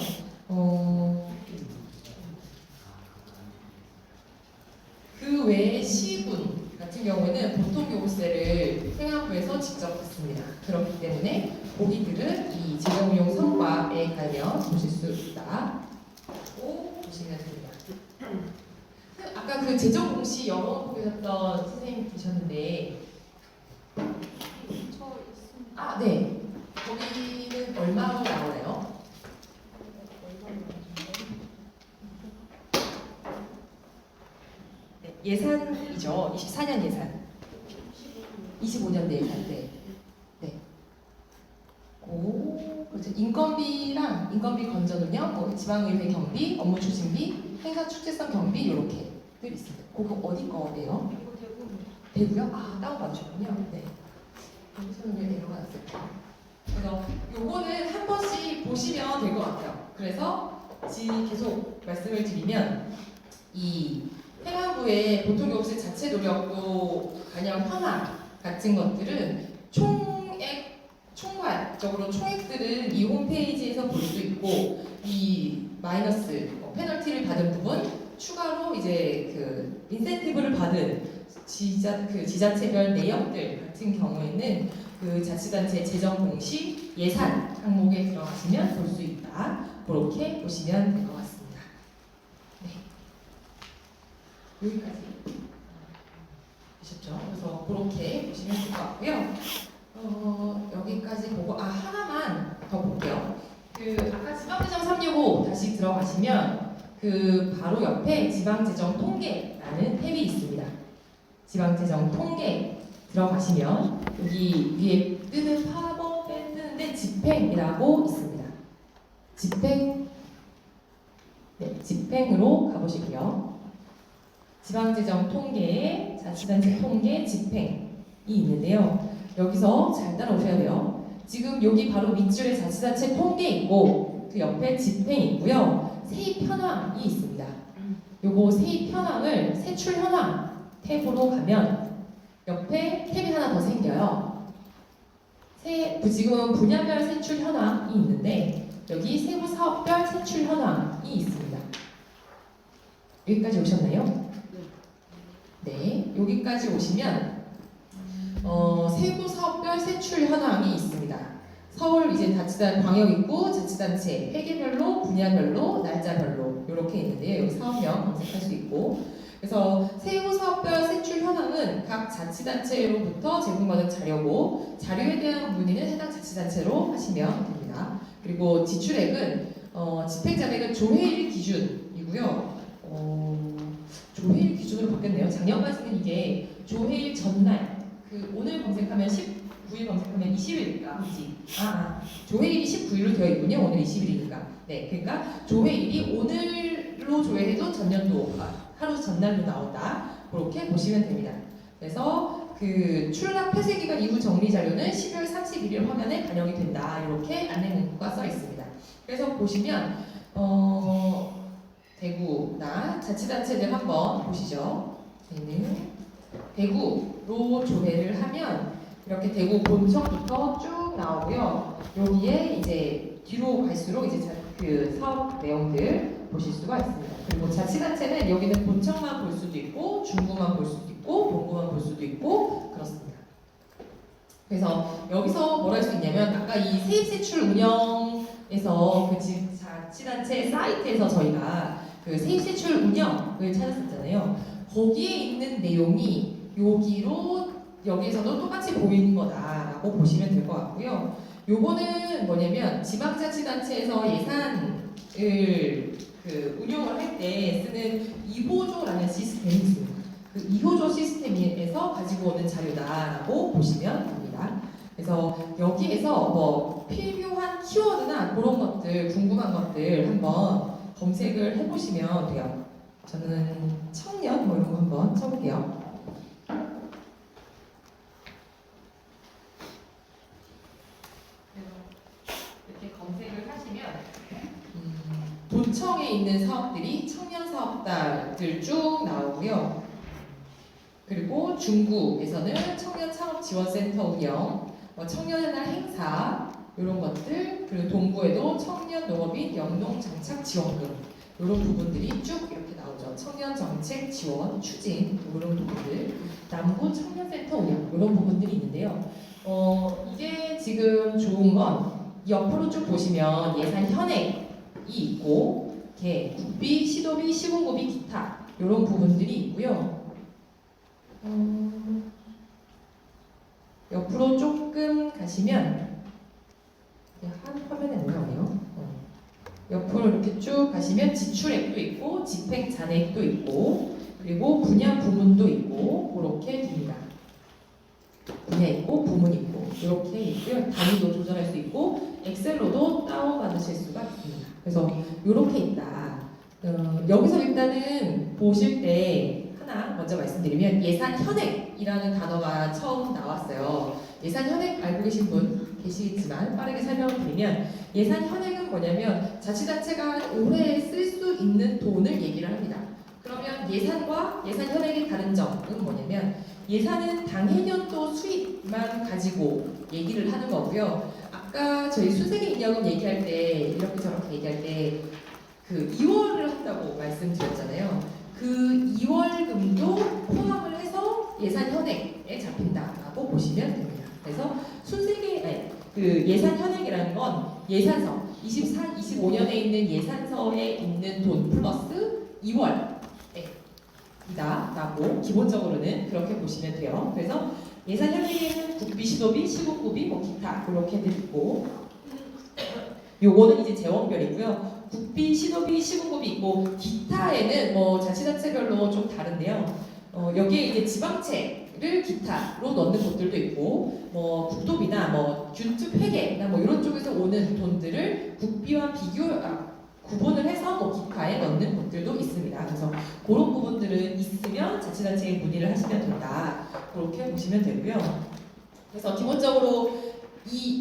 그 외에 시군 같은 경우에는 보통요금세를 행안부에서 직접 받습니다. 그렇기 때문에 고객들은 이 재정운용 성과에 가면 보실 수 있다고 보시면 됩니다. 아까 그 재정공시 여러 보셨던 선생님 계셨는데 네. 거기는 얼마로 나오나요? 네, 예산이죠. 24년 예산. 25년 예산. 네. 그렇죠. 인건비랑 인건비 건전 운영, 뭐 지방의회 경비, 업무 추진비, 행사 축제성 경비 이렇게 늘 있습니다. 그거 어디 거예요? 이거 대부분 대구요? 다운 받으셨군요. 네. 여기서는 왜 내려갔을까? 그래서 요거는 한 번씩 보시면 될 것 같아요. 그래서 지금 계속 말씀을 드리면 이 행안부의 보통요금세 자체 노력도 반영 현황 같은 것들은 총괄적으로 총액들은 이 홈페이지에서 볼 수 있고 이 마이너스 페널티를 받은 부분 추가로 이제 그 인센티브를 받은 지자체별 내역들 같은 경우에는 그 자치단체 재정 공시 예산 항목에 들어가시면 볼 수 있다. 그렇게 보시면 될 것 같습니다. 네. 여기까지 되셨죠? 그래서 그렇게 보시면 될 것 같고요. 여기까지 보고 하나만 더 볼게요. 그 아까 지방재정 365 다시 들어가시면 그 바로 옆에 지방재정 통계라는 탭이 있습니다. 지방재정 통계 들어가시면 여기 위에 뜨는 팝업에 뜨는데 집행이라고 있습니다. 집행으로 가보시고요. 지방재정 통계에 자치단체 통계 집행이 있는데요. 여기서 잘 따라오셔야 돼요. 지금 여기 바로 밑줄에 자치단체 통계 있고 그 옆에 집행이 있고요. 세입 현황이 있습니다. 요거 세입 현황을 세출 현황 탭으로 가면 옆에 탭이 하나 더 생겨요. 지금은 분야별 세출 현황이 있는데 여기 세부 사업별 세출 현황이 있습니다. 여기까지 오셨나요? 네, 여기까지 오시면 세부 사업별 세출 현황이 있습니다. 서울 이제 자치단 광역 있고 자치단체 회계별로 분야별로 날짜별로 이렇게 있는데요. 여기 사업명 검색할 수 있고 그래서 세부 사업별 세출 현황은 각 자치단체로부터 제공받은 자료고 자료에 대한 문의는 해당 자치단체로 하시면 됩니다. 그리고 지출액은 집행자백은 조회일 기준이고요. 조회일 기준으로 바뀌었네요. 작년까지는 이게 조회일 전날 오늘 검색하면 19일 검색하면 20일일까? 그지? 조회일이 19일로 되어 있군요. 오늘 20일이니까. 네, 그러니까 조회일이 오늘로 조회해도 전년도 하루 전날로 나온다. 그렇게 보시면 됩니다. 그래서 그 출납 폐쇄 기간 이후 정리 자료는 12월 31일 화면에 반영이 된다. 이렇게 안내 문구가 써 있습니다. 그래서 보시면 대구나 자치단체들 한번 보시죠. 저희는 대구로 조회를 하면 이렇게 대구 본청부터 쭉 나오고요. 여기에 이제 뒤로 갈수록 이제 그 사업 내용들 보실 수가 있습니다. 그리고 자치단체는 여기는 본청만 볼 수도 있고 중구만 볼 수도 있고 본구만 볼 수도 있고 그렇습니다. 그래서 여기서 뭘 할 수 있냐면 아까 이 세입세출 운영에서 그 자치단체 사이트에서 저희가 그 세입세출 운영을 찾았었잖아요. 거기에 있는 내용이 여기에서도 똑같이 보이는 거다라고 보시면 될 것 같고요. 요거는 뭐냐면 지방자치단체에서 예산을 그 운영을 할 때 쓰는 2호조라는 시스템이 있습니다. 그 2호조 시스템에서 가지고 오는 자료다라고 보시면 됩니다. 그래서 여기에서 뭐 필요한 키워드나 그런 것들, 궁금한 것들 한번 검색을 해보시면 돼요. 저는 청년 뭐 이런 거 한번 쳐볼게요. 이렇게 검색을 하시면 본청에 있는 사업들이 청년 사업단들 쭉 나오고요. 그리고 중구에서는 청년 창업 지원센터 운영, 청년의 날 행사 이런 것들, 그리고 동구에도 청년 농업인 영농 장착 지원금 이런 부분들이 쭉 이렇게 나오죠. 청년 정책 지원 추진 이런 부분들, 남부 청년센터 운영 이런 부분들이 있는데요. 이게 지금 좋은 건 옆으로 쭉 보시면 예산 현액이 있고, 국비, 시도비, 시군구비, 기타 이런 부분들이 있고요. 옆으로 조금 가시면 한 화면에 안 나오네요. 옆으로 이렇게 쭉 가시면 지출액도 있고 집행 잔액도 있고 그리고 분야 부문도 있고 이렇게 됩니다. 분야 있고 부문 있고 이렇게 있고요. 단위도 조절할 수 있고 엑셀로도 다운받으실 수가 있습니다. 그래서 이렇게 있다. 여기서 일단은 보실 때 하나 먼저 말씀드리면 예산 현액이라는 단어가 처음 나왔어요. 예산 현액 알고 계신 분 계시겠지만 빠르게 설명을 드리면 예산 현액은 뭐냐면 자치단체가 올해 쓸 수 있는 돈을 얘기를 합니다. 그러면 예산과 예산 현액의 다른 점은 뭐냐면 예산은 당해년도 수입만 가지고 얘기를 하는 거고요. 아까 저희 순세계 인력은 얘기할 때 이렇게 저렇게 얘기할 때 그 2월을 한다고 말씀드렸잖아요. 그 2월금도 포함을 해서 예산 현액에 잡힌다라고 보시면 됩니다. 그래서 그 예산 현액이라는 건 예산서 24, 25년에 있는 예산서에 있는 돈 플러스 2월이다라고 기본적으로는 그렇게 보시면 돼요. 그래서 예산 현액에는 국비, 시도비, 시군구비, 뭐 기타 이렇게 있고 요거는 이제 재원별이고요. 국비, 시도비, 시군구비 있고 기타에는 뭐 자치단체별로 좀 다른데요. 여기에 이제 지방채를 기타로 넣는 곳들도 있고 뭐 국도비나 뭐 균특 회계나 뭐 이런 쪽에서 오는 돈들을 국비와 구분을 해서 뭐 기타에 넣는 곳들도 있습니다. 그래서 그런 부분들은 있으면 자치단체에 문의를 하시면 된다. 그렇게 보시면 되고요. 그래서 기본적으로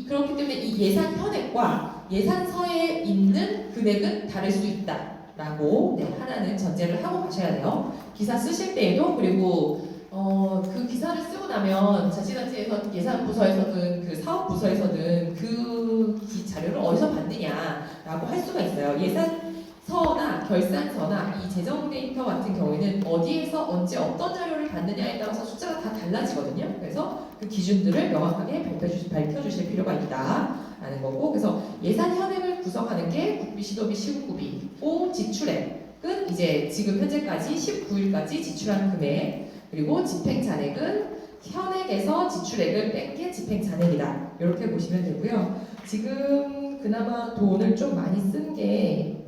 그렇기 때문에 이 예산 현액과 예산서에 있는 금액은 다를 수 있다라고 하나는 전제를 하고 가셔야 돼요. 기사 쓰실 때에도 그리고 그 기사를 쓰고 나면 자치단체에서 예산부서에서든 그 사업부서에서든 그 자료를 어디서 받느냐라고 할 수가 있어요. 예산서나 결산서나 이 재정 데이터 같은 경우에는 어디에서 언제 어떤 자료를 받느냐에 따라서 숫자가 다 달라지거든요. 그래서 그 기준들을 명확하게 밝혀주실 필요가 있다라는 거고, 그래서 예산 현액을 구성하는 게 국비, 시도비, 시군구비고 지출액은 이제 지금 현재까지 19일까지 지출한 금액, 그리고 집행 잔액은 현액에서 지출액을 뺀 게 집행 잔액이다. 이렇게 보시면 되고요. 지금 그나마 돈을 좀 많이 쓴 게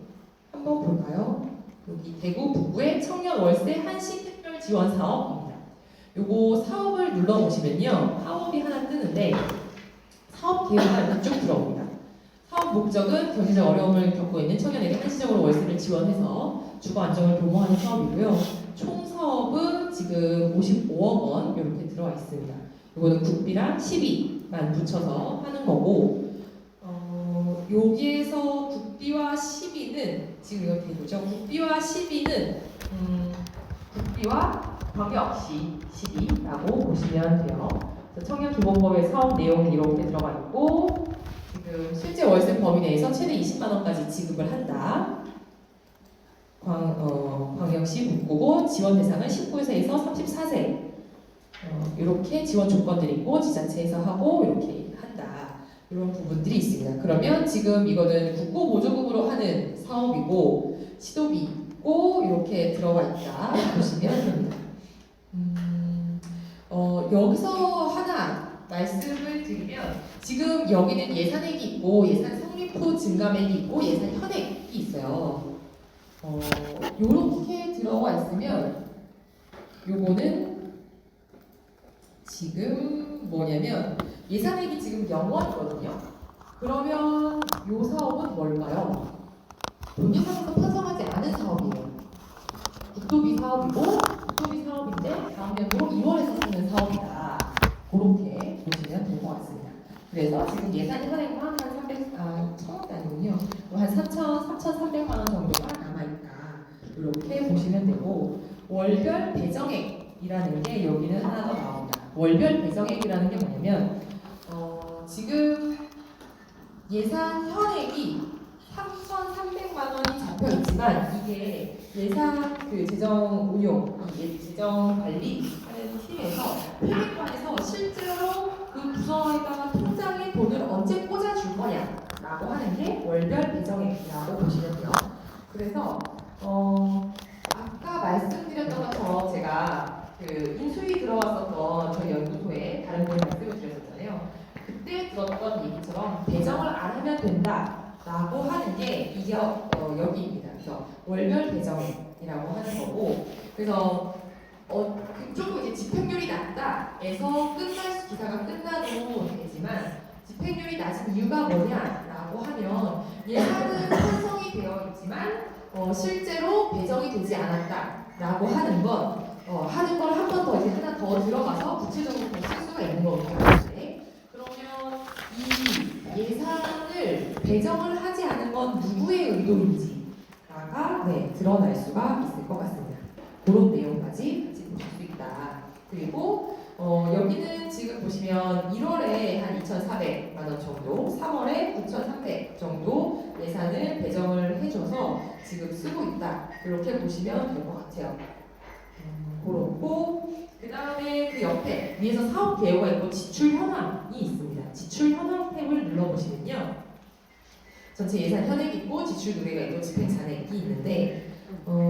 한번 볼까요? 여기 대구 북구의 청년 월세 한시 특별 지원 사업입니다. 요거 사업을 눌러보시면요. 사업이 하나 뜨는데 사업 계획만 쭉 들어옵니다. 사업 목적은 경제적 어려움을 겪고 있는 청년에게 한시적으로 월세를 지원해서 주거 안정을 도모하는 사업이고요. 총 사업은 지금 55억 원 이렇게 들어와 있습니다. 이거는 국비랑 시비만 붙여서 하는 거고, 여기에서 국비와 시비는 지금 이거 대구죠. 국비와 시비는 시비와 광역시 시비라고 보시면 돼요. 그래서 청년기본법의 사업 내용은 이렇게 들어가 있고 지금 실제 월세 범위 내에서 최대 20만 원까지 지급을 한다. 광역시 북구고 지원 대상은 19세에서 34세 이렇게 지원 조건들이 있고 지자체에서 하고 이렇게 한다. 이런 부분들이 있습니다. 그러면 지금 이거는 국고 보조금으로 하는 사업이고 시도비 있고 이렇게 들어가 있다 보시면 됩니다. 여기서 하나 말씀을 드리면 지금 여기는 예산액이 있고 예산 성립 후 증감액이 있고 예산 현액이 있어요. 요렇게 들어가 있으면 요거는 지금 뭐냐면 예산액이 지금 0원이거든요. 그러면 요 사업은 뭘까요? 본예산에서 편성하지 않은 사업이에요. 국도비 사업이고 국도비 사업인데 다음 연도 2월에서 쓰는 사업이다. 그렇게 보시면 될 것 같습니다. 그래서 지금 예산 현액만 한 1000원도 아니군요. 한 3,300만 원 정도가 남아있다. 이렇게 보시면 되고 월별 배정액이라는 게 여기는 하나 더 나옵니다. 월별 배정액이라는 게 뭐냐면 지금 예산 현액이 3,300만 원이 잡혀 있지만 이게 예산 재정 운용, 재정 관리하는 팀에서 회계관에서 실제로 그 부서에다가 통장에 돈을 언제 꽂아줄 거냐라고 하는 게 월별 배정액이라고 보시면 돼요. 그래서 아까 말씀드렸던 것처럼 제가 그 인수위 들어왔었던 저희 연구소에 다른 분이 말씀을 드렸었잖아요. 그때 들었던 얘기처럼 배정을 안 하면 된다라고 하는 게 이게 여기입니다. 그래서 월별 배정이라고 하는 거고, 그래서 조금 이제 집행률이 낮다에서 기사가 끝나도 되지만 집행률이 낮은 이유가 뭐냐라고 하면 예산은 편성이 되어 있지만 실제로 배정이 되지 않았다라고 하는 건 하는 걸 한 번 더 이제 하나 더 들어가서 구체적으로 볼 수가 있는 거거든요. 그러면 이 예산을 배정을 하지 않은 건 누구의 의도인지가 드러날 수가 있을 것 같습니다. 그런 내용까지 지금 볼 수 있다. 그리고 여기는 지금 보시면 1월에 한 2,400만 원 정도, 3월에 9,300 정도 예산을 배정을 해줘서 지금 쓰고 있다. 이렇게 보시면 될 것 같아요. 그렇고 그 다음에 그 옆에 위에서 사업 개요가 있고 지출 현황이 있습니다. 지출 현황 탭을 눌러보시면요. 전체 예산 현액이 있고 지출 누계가 있고 집행 잔액이 있는데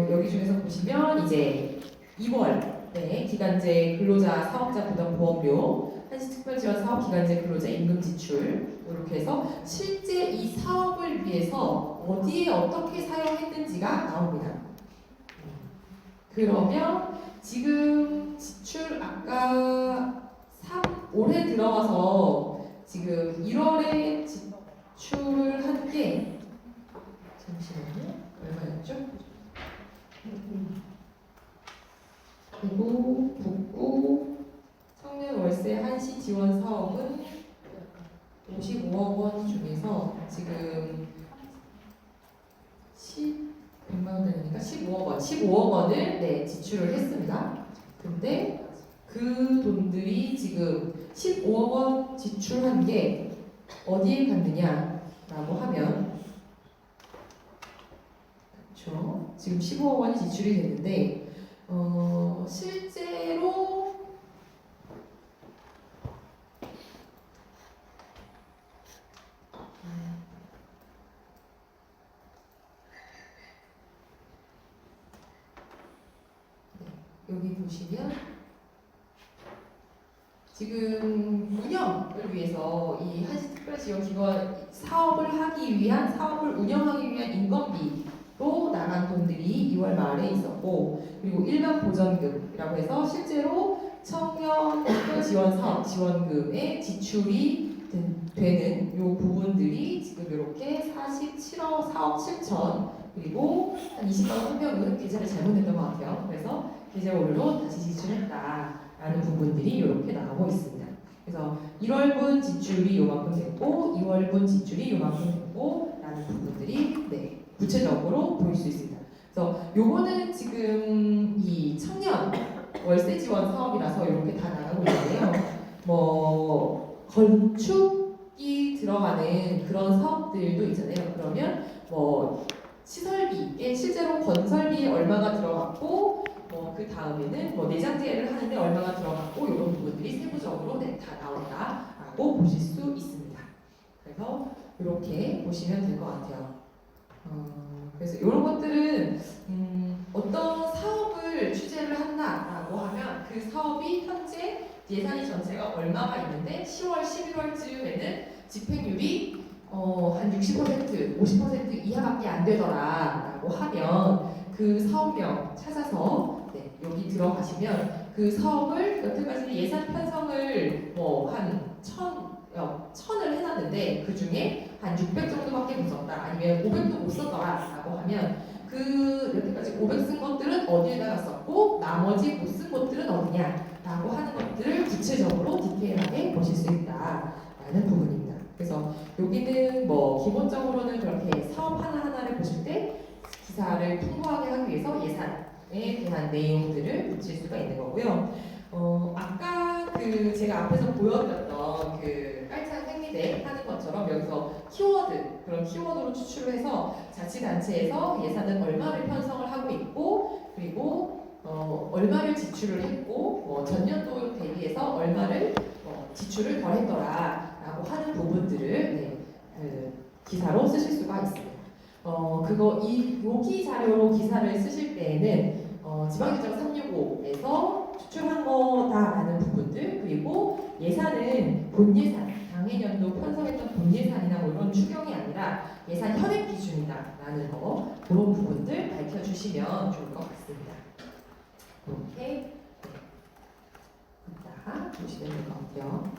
여기 중에서 보시면 이제 2월 기간제 근로자 사업자 부담 보험료, 한시특별지원 사업 기간제 근로자 임금 지출 이렇게 해서 실제 이 사업을 위해서 어디에 어떻게 사용했는지가 나옵니다. 그러면 지금 지출 아까 올해 들어가서 지금 1월에 지출을 한 게 잠시만요. 얼마였죠? 그리고 북구 청년 월세 한시 지원 사업은 55억 원 중에서 지금 100만 원 되니까 15억 원을 지출을 했습니다. 근데 그 돈들이 지금 15억 원 지출한 게 어디에 갔느냐라고 하면 그렇죠. 지금 15억 원이 지출이 됐는데 실제로 여기 보시면 지금 운영을 위해서 이 한시특별지원기관 사업을 운영하기 위한 인건비로 나간 돈들이 2월 말에 있었고, 그리고 일반 보전금이라고 해서 실제로 청년 특별지원 사업 지원금에 지출이 되는 요 부분들이 지금 이렇게 4억 7천, 그리고 한 20만 원 한 명은 계좌를 잘못했던 것 같아요. 그래서 계좌번호로 다시 지출했다라는 부분들이 이렇게 나오고 있습니다. 그래서 1월분 지출이 요만큼 됐고 2월분 지출이 요만큼 됐고 라는 부분들이 구체적으로 보일 수 있습니다. 그래서 요거는 지금 이 청년 월세 지원 사업이라서 이렇게 다 나가고 있는데요. 뭐 건축이 들어가는 그런 사업들도 있잖아요. 그러면 뭐 시설비에 실제로 건설비에 얼마가 들어갔고 그 다음에는 뭐 내장재를 하는데 얼마가 들어갔고 이런 부분들이 세부적으로 다 나온다라고 보실 수 있습니다. 그래서 이렇게 보시면 될 것 같아요. 그래서 이런 것들은 어떤 사업을 취재를 한다라고 하면 그 사업이 현재 예산이 전체가 얼마가 있는데 10월, 11월쯤에는 집행률이 한 60%, 50% 이하밖에 안 되더라라고 하면 그 사업명 찾아서 여기 들어가시면 그 사업을 여태까지 예산 편성을 한 1000을 해놨는데 그 중에 한 600 정도밖에 못 썼다 아니면 500도 못 썼더라라고 하면 그 여태까지 500 쓴 것들은 어디에다가 썼고 나머지 못 쓴 것들은 어디냐라고 하는 것들을 구체적으로 디테일하게 보실 수 있다라는 부분입니다. 그래서 여기는 기본적으로는 그렇게 사업 하나하나를 보실 때 기사를 풍부하게 하기 위해서 예산에 대한 내용들을 붙일 수가 있는 거고요. 아까 제가 앞에서 보여드렸던 깔창 생리대 하는 것처럼 여기서 키워드, 그런 키워드로 추출을 해서 자치단체에서 예산은 얼마를 편성을 하고 있고 그리고 얼마를 지출을 했고 전년도 대비해서 얼마를 지출을 덜 했더라라고 하는 부분들을 기사로 쓰실 수가 있습니다. 여기 자료로 기사를 쓰실 때에는 지방규정 365에서 추출한 거다라는 부분들 그리고 예산은 본예산, 당해년도 편성했던 본예산이나 이런 추경이 아니라 예산 현액 기준이다라는 거 그런 부분들 밝혀주시면 좋을 것 같습니다. 이렇게 이따 보시면 될 것 같아요.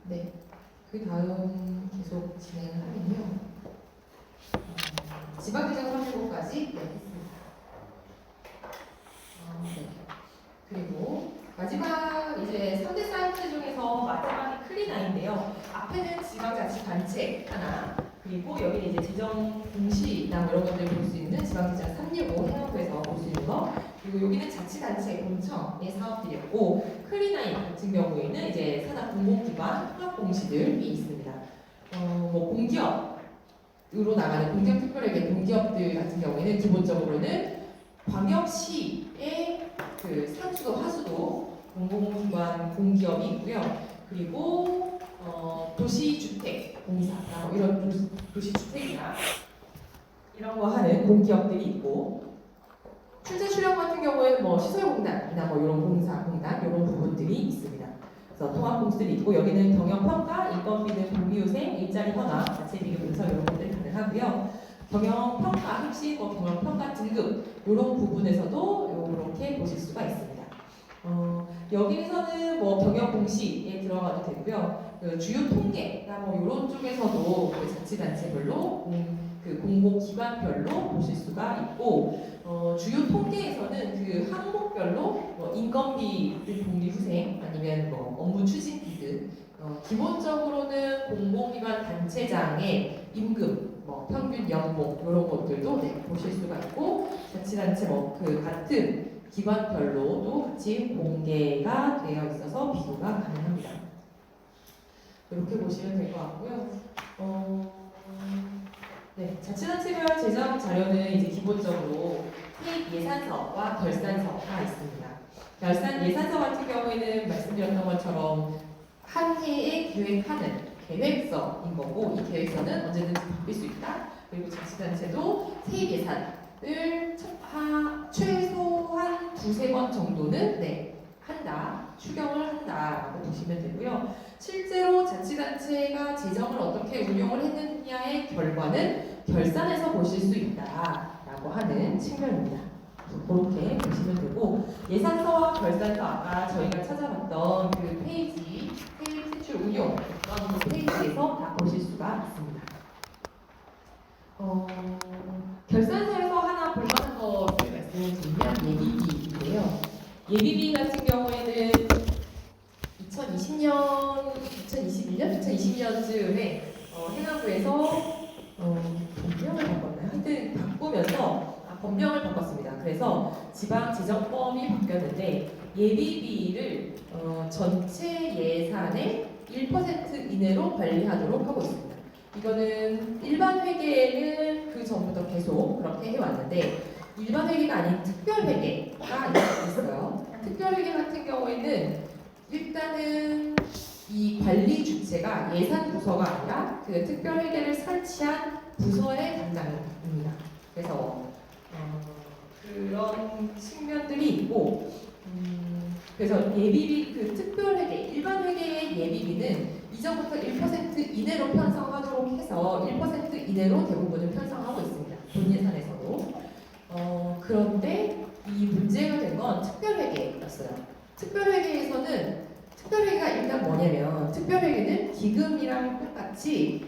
네, 그 다음 계속 진행을 하면요. 지방규정 365까지 했습니다. 네. 그리고 마지막 이제 3대 사이트 중에서 마지막이 클리나인데요. 앞에는 지방자치단체 하나, 그리고 여기는 이제 재정 공시나 이런 것들 볼 수 있는 지방자치 365 해양부에서 볼 수 있는 거. 그리고 여기는 자치단체 공청의 사업들이었고 클리나인 같은 경우에는 이제 산업 공공기관 통합공시들이 있습니다. 공기업으로 나가는 공기업특별회계 공기업들 같은 경우에는 기본적으로는 광역시의 상수도 하수도 공공기관 공기업이 있고요. 그리고 도시주택 공사 이런 도시주택이나 이런 거 하는 공기업들이 있고 출제 출력 같은 경우에는 시설공단이나 이런 공사공단 이런 부분들이 있습니다. 그래서 통합공시들이 있고 여기는 경영평가, 인건비는 복리후생, 일자리 현황, 자체비교 분석 이런 것들이 가능하고요. 경영평가 핵심, 경영평가 등급 이런 부분에서도 이렇게 보실 수가 있습니다. 여기에서는 경영공시에 들어가도 되고요. 주요 통계나 이런 쪽에서도 자치단체별로 공공기관별로 보실 수가 있고 주요 통계에서는 항목별로 인건비 복리후생 아니면 업무 추진비 등 기본적으로는 공공기관 단체장의 임금 평균 연봉 이런 것들도 보실 수가 있고 자치단체 같은 기관별로도 같이 공개가 되어 있어서 비교가 가능합니다. 이렇게 보시면 될 것 같고요. 자치단체별 재정 자료는 이제 기본적으로 세입 예산서와 결산서가 있습니다. 예산서 같은 경우에는 말씀드렸던 것처럼 한 해에 계획하는 계획서인 거고 이 계획서는 언제든지 바뀔 수 있다. 그리고 자치단체도 세입 예산을 최소한 2-3번 정도는 한다, 추경을 한다라고 보시면 되고요. 실제로 자치단체가 재정을 어떻게 운용을 했느냐의 결과는 결산에서 보실 수 있다라고 하는 측면입니다. 그렇게 보시면 되고 예산서와 결산서 아까 저희가 찾아봤던 페이지 세입 세출 운용 그 페이지에서 다 보실 수가 있습니다. 결산서에서 하나 볼만한 것을 말씀을 드리면 예비비 예비비 같은 경우에는 2020년쯤에 행안부에서 법령을 바꿨나요? 하여튼 바꾸면서 법령을 바꿨습니다. 그래서 지방지정법이 바뀌었는데 예비비를 전체 예산의 1% 이내로 관리하도록 하고 있습니다. 이거는 일반 회계에는 그 전부터 계속 그렇게 해왔는데 일반 회계가 아닌 특별 회계가 있어요. 특별 회계 같은 경우에는 일단은 이 관리 주체가 예산 부서가 아니라 그 특별 회계를 설치한 부서의 담당입니다. 그래서 그런 측면들이 있고 그래서 예비비 그 특별 회계 일반 회계의 예비비는 이전부터 1% 이내로 편성하도록 해서 1% 이내로 대부분을 편성하고 있습니다. 본 예산에서도. 그런데 이 문제가 된 건 특별회계였어요. 특별회계에서는 특별회계가 일단 뭐냐면 특별회계는 기금이랑 똑같이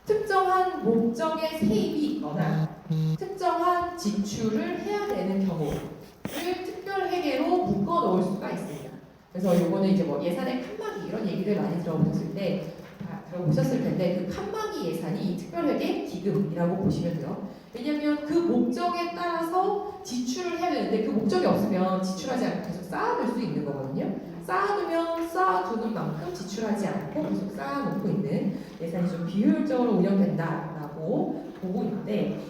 특정한 목적의 세입이 있거나 특정한 지출을 해야 되는 경우를 특별회계로 묶어 놓을 수가 있습니다. 그래서 요거는 이제 뭐 예산의 칸막이 이런 얘기를 많이 들어보셨을 텐데 그 칸막이 예산이 이 특별회계 기금이라고 보시면 돼요. 왜냐하면 그 목적에 따라서 지출을 해야 되는데 그 목적이 없으면 지출하지 않고 계속 쌓아둘 수 있는 거거든요. 쌓아두면 쌓아두는 만큼 지출하지 않고 계속 쌓아놓고 있는 예산이 좀 비효율적으로 운영된다라고 보고 있는데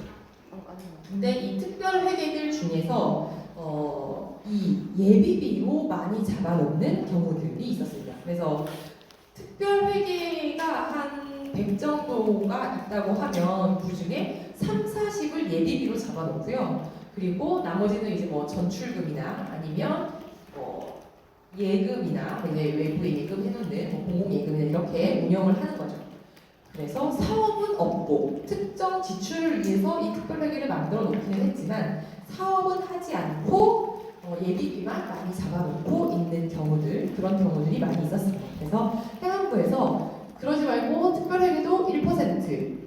근데 이 특별회계들 중에서 이 예비비로 많이 잡아놓는 경우들이 있었습니다. 그래서 특별회계가 한 100 정도가 있다고 하면 그 중에 3, 40을 예비비로 잡아놓고요. 그리고 나머지는 이제 뭐 전출금이나 아니면 뭐 예금이나 이제 외부에 예금 해놓는 뭐 공공예금이나 이렇게 운영을 하는 거죠. 그래서 사업은 없고 특정 지출을 위해서 이 특별회계를 만들어 놓기는 했지만 사업은 하지 않고 예비비만 많이 잡아놓고 있는 경우들 그런 경우들이 많이 있었습니다. 그래서 행안부에서 그러지 말고 특별회계도 1%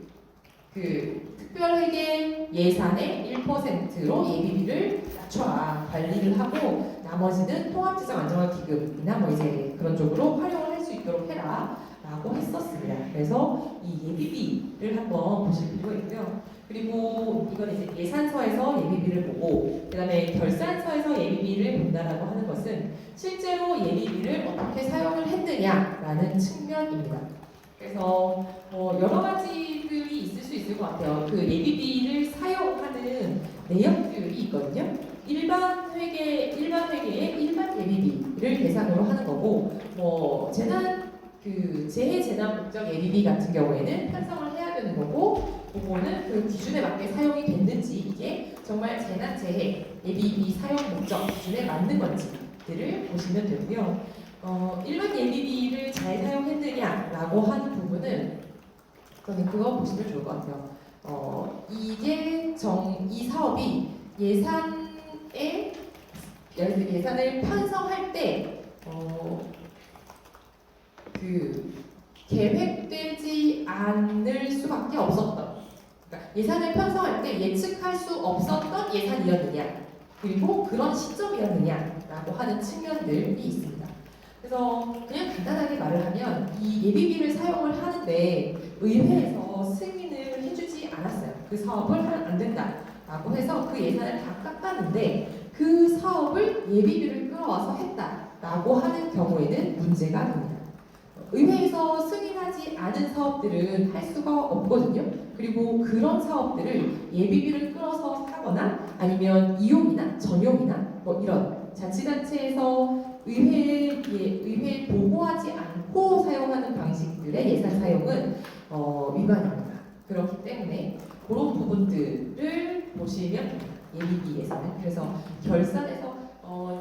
그 특별회계 예산의 1%로 예비비를 낮춰라 관리를 하고 나머지는 통합재정안정화기금이나 뭐 이제 그런 쪽으로 활용을 할 수 있도록 해라 라고 했었습니다. 그래서 이 예비비를 한번 보실 필요가 있고요. 그리고 이건 이제 예산서에서 예비비를 보고 그 다음에 결산서에서 예비비를 본다라고 하는 것은 실제로 예비비를 어떻게 사용을 했느냐라는 측면입니다. 그래서 여러 가지들이 있을 수 있을 것 같아요. 그 예비비를 사용하는 내역들이 있거든요. 일반 회계의 일반 예비비를 대상으로 하는 거고, 뭐 재해 재난 목적 예비비 같은 경우에는 편성을 해야 되는 거고, 그거는 그 기준에 맞게 사용이 됐는지 이게 정말 재난 재해 예비비 사용 목적 기준에 맞는 건지들을 보시면 되고요. 일반 예비비를 잘 사용했느냐라고 하는 부분은 저는 그거 보시면 좋을 것 같아요. 이 사업이 예산을 편성할 때 그 계획되지 않을 수밖에 없었던 그러니까 예산을 편성할 때 예측할 수 없었던 예산이었느냐 그리고 그런 시점이었느냐라고 하는 측면들이 있습니다. 그래서 그냥 간단하게 말을 하면 이 예비비를 사용을 하는데 의회에서 승인을 해주지 않았어요. 그 사업을 하면 안 된다라고 해서 그 예산을 다 깎았는데 그 사업을 예비비를 끌어와서 했다라고 하는 경우에는 문제가 됩니다. 의회에서 승인하지 않은 사업들은 할 수가 없거든요. 그리고 그런 사업들을 예비비를 끌어서 하거나 아니면 이용이나 전용이나 뭐 이런 자치단체에서 의회에 보고하지 않고 사용하는 방식들의 예산 사용은 위반입니다. 그렇기 때문에 그런 부분들을 보시면 됩니다. 예비비에서는. 그래서 결산에서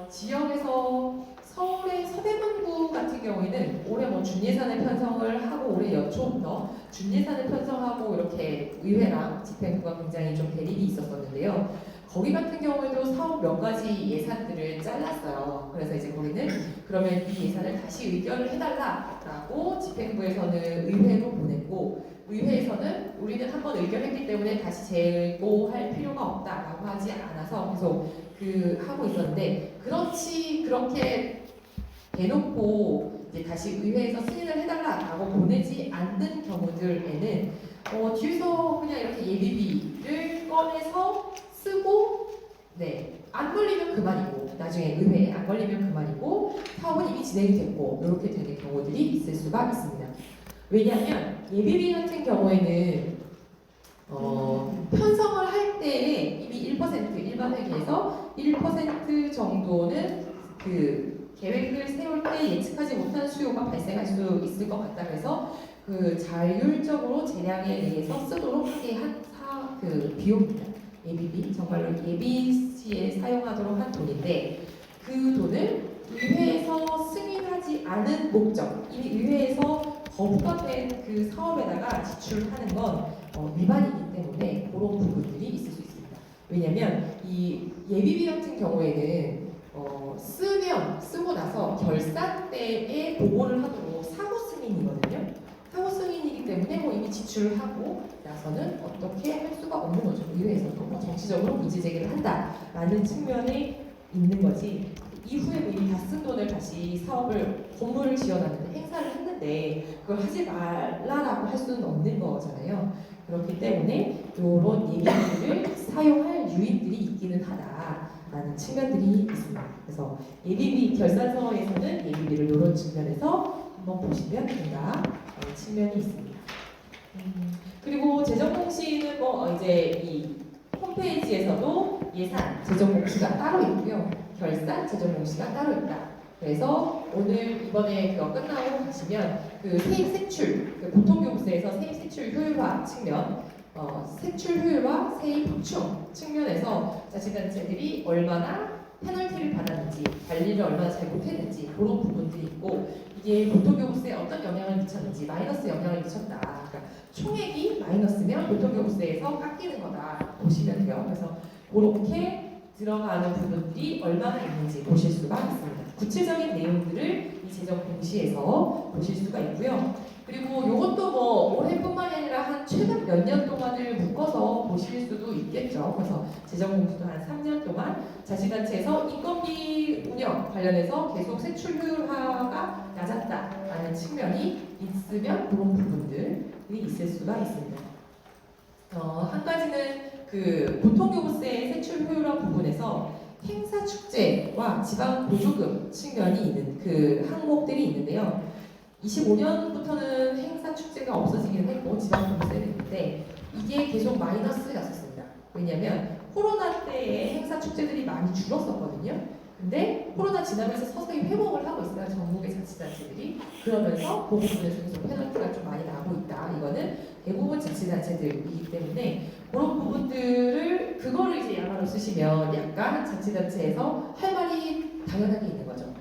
지역에서 서울의 서대문구 같은 경우에는 올해 뭐 준예산을 편성을 하고 올해 연초부터 준예산을 편성하고 이렇게 의회랑 집행부가 굉장히 좀 대립이 있었었는데요. 거기 같은 경우에도 사업 몇 가지 예산들을 잘랐어요. 그래서 이제 거기는 그러면 이 예산을 다시 의결을 해달라라고 집행부에서는 의회로 보냈고 의회에서는 우리는 한번 의결했기 때문에 다시 재고할 필요가 없다라고 하지 않아서 계속 하고 있었는데 그렇게 대놓고 이제 다시 의회에서 승인을 해달라라고 보내지 않는 경우들에는 뒤에서 그냥 이렇게 예비비를 꺼내서 쓰고 안 걸리면 그만이고 나중에 의회에 안 걸리면 그만이고 사업은 이미 진행이 됐고 이렇게 되는 경우들이 있을 수가 있습니다. 왜냐하면 예비비 같은 경우에는 편성을 할 때에 이미 1% 일반 회계에서 1% 정도는 그 계획을 세울 때 예측하지 못한 수요가 발생할 수 있을 것 같다 그래서 그 자율적으로 재량에 의해서 쓰도록 하게 한 그 비용입니다. 예비비 정말로 예비 시에 사용하도록 한 돈인데 그 돈을 의회에서 승인하지 않은 목적 이미 의회에서 거부가 된 그 사업에다가 지출하는 건 위반이기 때문에 그런 부분들이 있을 수 있습니다. 왜냐하면 이 예비비 같은 경우에는 쓰고 나서 결산 때에 보고를 하도록 사후 승인이거든요. 사후 승인이기 때문에 이미 지출하고 나서는 어떻게 할 수가 없는 거죠. 의회에서도 정치적으로 문제 제기를 한다라는 측면이 있는 거지. 이후에 이미 다 쓴 돈을 다시 사업을 건물을 지어놨는데 행사를 했는데 그걸 하지 말라라고 할 수는 없는 거잖아요. 그렇기 때문에 이런 예비비를 사용할 유인들이 있기는 하다라는 측면들이 있습니다. 그래서 예비비 결산서에서는 예비비를 이런 측면에서 한번 보시면 된다라는 측면이 있습니다. 그리고 재정공시는 이제 이 홈페이지에서도 예산 재정공시가 따로 있고요. 결산 재정공시가 따로 있다. 그래서 오늘 이번에 그거 끝나고 가시면 그 세입 세출, 그 보통교부세에서 세입 세출 효율화 측면, 세출 효율화, 세입 확충 측면에서 자치단체들이 얼마나 페널티를 받았는지, 관리를 얼마나 잘못했는지 그런 부분들이 있고 이게 보통교부세에 어떤 영향을 미쳤는지 마이너스 영향을 미쳤다. 그러니까 총액이 마이너스면 보통교부세에서 깎이는 거다 보시면 돼요. 그래서 그렇게 들어가는 부분들이 얼마나 있는지 보실 수가 있습니다. 구체적인 내용들을 이 재정 공시에서 보실 수가 있고요. 그리고 이것도 올해뿐만이 아니라 한 최근 몇 년 동안을 묶어서 보실 수도 있겠죠. 그래서 재정 공시도 한 3년 동안 자치단체에서 인건비 운영 관련해서 계속 세출 효율화가 낮았다라는 측면이 있으면 그런 부분들이 있을 수가 있습니다. 한 가지는 그 보통교부세 세출 효율화 부분에서 행사 축제와 지방 보조금 측면이 있는 그 항목들이 있는데요. 25년부터는 행사 축제가 없어지긴 했고 지방 보조세는 있는데 이게 계속 마이너스였었습니다. 왜냐하면 코로나 때에 행사 축제들이 많이 줄었었거든요. 근데 코로나 지나면서 서서히 회복을 하고 있어요. 전국의 자치단체들이. 그러면서 그 부분에서 계속 페널티가 좀 많이 나고 있다. 이거는 대부분 자치단체들이기 때문에 그런 부분들을 그거를 이제 야마로 쓰시면 약간 자치단체에서 할 말이 당연하게 있는 거죠.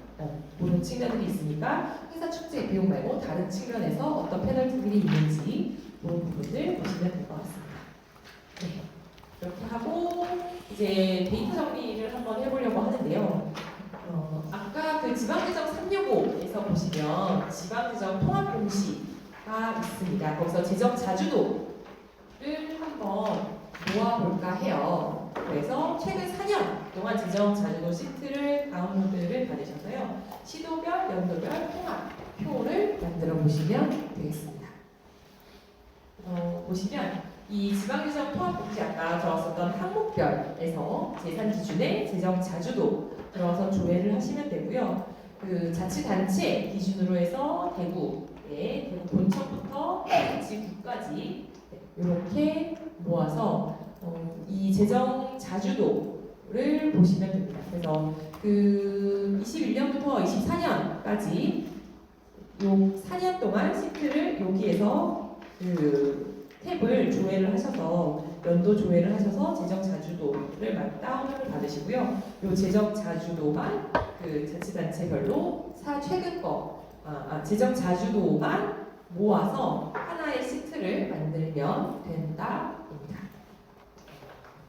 그런 측면들이 있으니까 행사 축제 비용 말고 다른 측면에서 어떤 페널티들이 있는지 그런 부분들 보시면 될 것 같습니다. 네. 이렇게 하고 이제 데이터 정리를 한번 해보려고 하는데요. 아까 그 지방재정 365에서 보시면 지방재정 통합공시가 있습니다. 거기서 재정 자주도를 한번 모아볼까 해요. 그래서 최근 4년 동안 재정 자주도 시트를 다운로드를 받으셔서요. 시도별, 연도별 통합표를 만들어 보시면 되겠습니다. 보시면 이 지방재정 통합공시 아까 들어왔었던 항목별에서 재산 기준에 재정 자주도 들어와서 조회를 하시면 되고요. 그 자치단체 기준으로 해서 대구 본청부터 지구까지 이렇게 모아서 이 재정 자주도를 보시면 됩니다. 그래서 그 21년부터 24년까지 요 4년 동안 시트를 여기에서 그 탭을 조회를 하셔서 연도 조회를 하셔서 재정 자주도를 다운을 받으시고요. 요 재정 자주도만 그 자치단체별로 최근 거 재정 자주도만 모아서 하나의 시트를 만들면 된다입니다.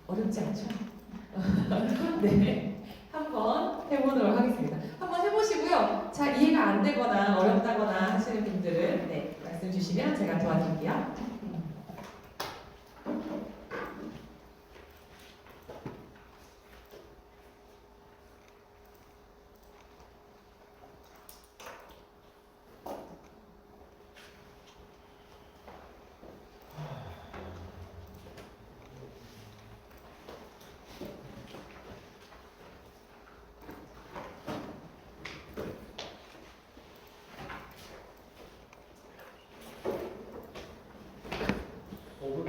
어렵지 않죠? 네, 한번 해보도록 하겠습니다. 한번 해보시고요. 잘 이해가 안 되거나 어렵다거나 하시는 분들은 말씀 주시면 제가 도와드릴게요.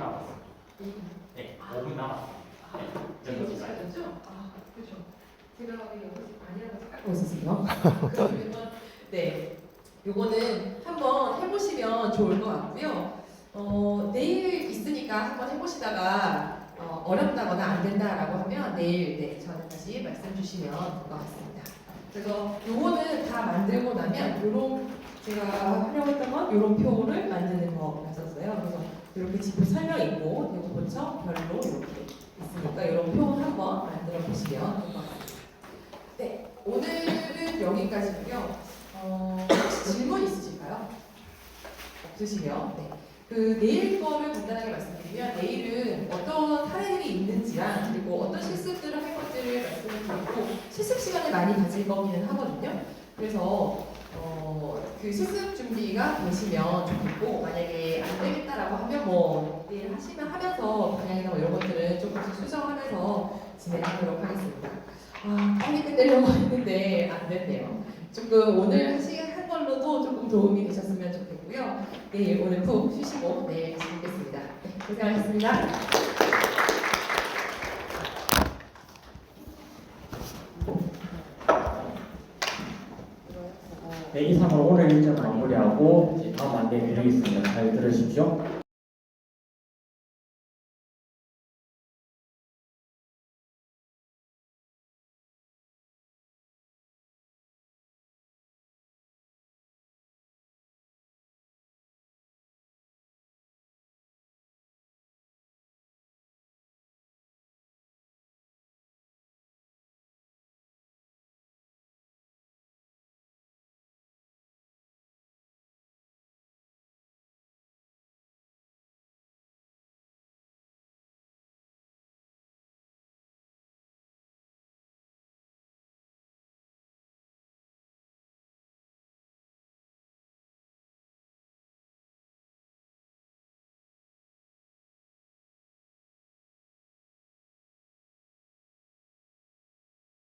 남았어요. 네, 5분 남았어요. 지금 네, 6시까지죠? 아, 그렇죠. 제가 왜 6시 반이라고 생각하고 있었어요. 그러면 네, 요거는 한번 해보시면 좋을 것 같고요. 내일 있으니까 한번 해보시다가 어렵다거나 안 된다라고 하면 내일 저한테 다시 말씀 주시면 될 것 같습니다. 그래서 요거는 다 만들고 나면 요런 제가 하려고 했던 건 요런 표를 만드는 거였었어요. 그래서 이렇게 지표 설명 있고 대구 본청 별로 이렇게 있으니까 이런 표 한번 만들어 보시면 될 것 같습니다. 네, 오늘은 여기까지고요. 혹시 질문 있으실까요? 없으시면 네. 그 내일 거를 간단하게 말씀드리면 내일은 어떤 사례들이 있는지랑 그리고 어떤 실습들을 할 것들을 말씀을 드리고 실습 시간을 많이 가질 거기는 하거든요. 그래서 그 실습 준비가 되시면 좋겠고 만약에 안 되겠다라고 하면 뭐 내일 하시면 하면서 방향이나 뭐 이런 것들은 조금씩 수정하면서 진행하도록 하겠습니다. 아, 빨리 끝내려고 했는데 안 됐네요. 조금 오늘 한 걸로도 조금 도움이 되셨으면 좋겠고요. 내일 오늘 푹 쉬시고 내일 뵙겠습니다. 네, 고생하셨습니다. 네, 이상으로 오늘 일정 마무리하고 다음 안내 드리겠습니다. 잘 들으십시오.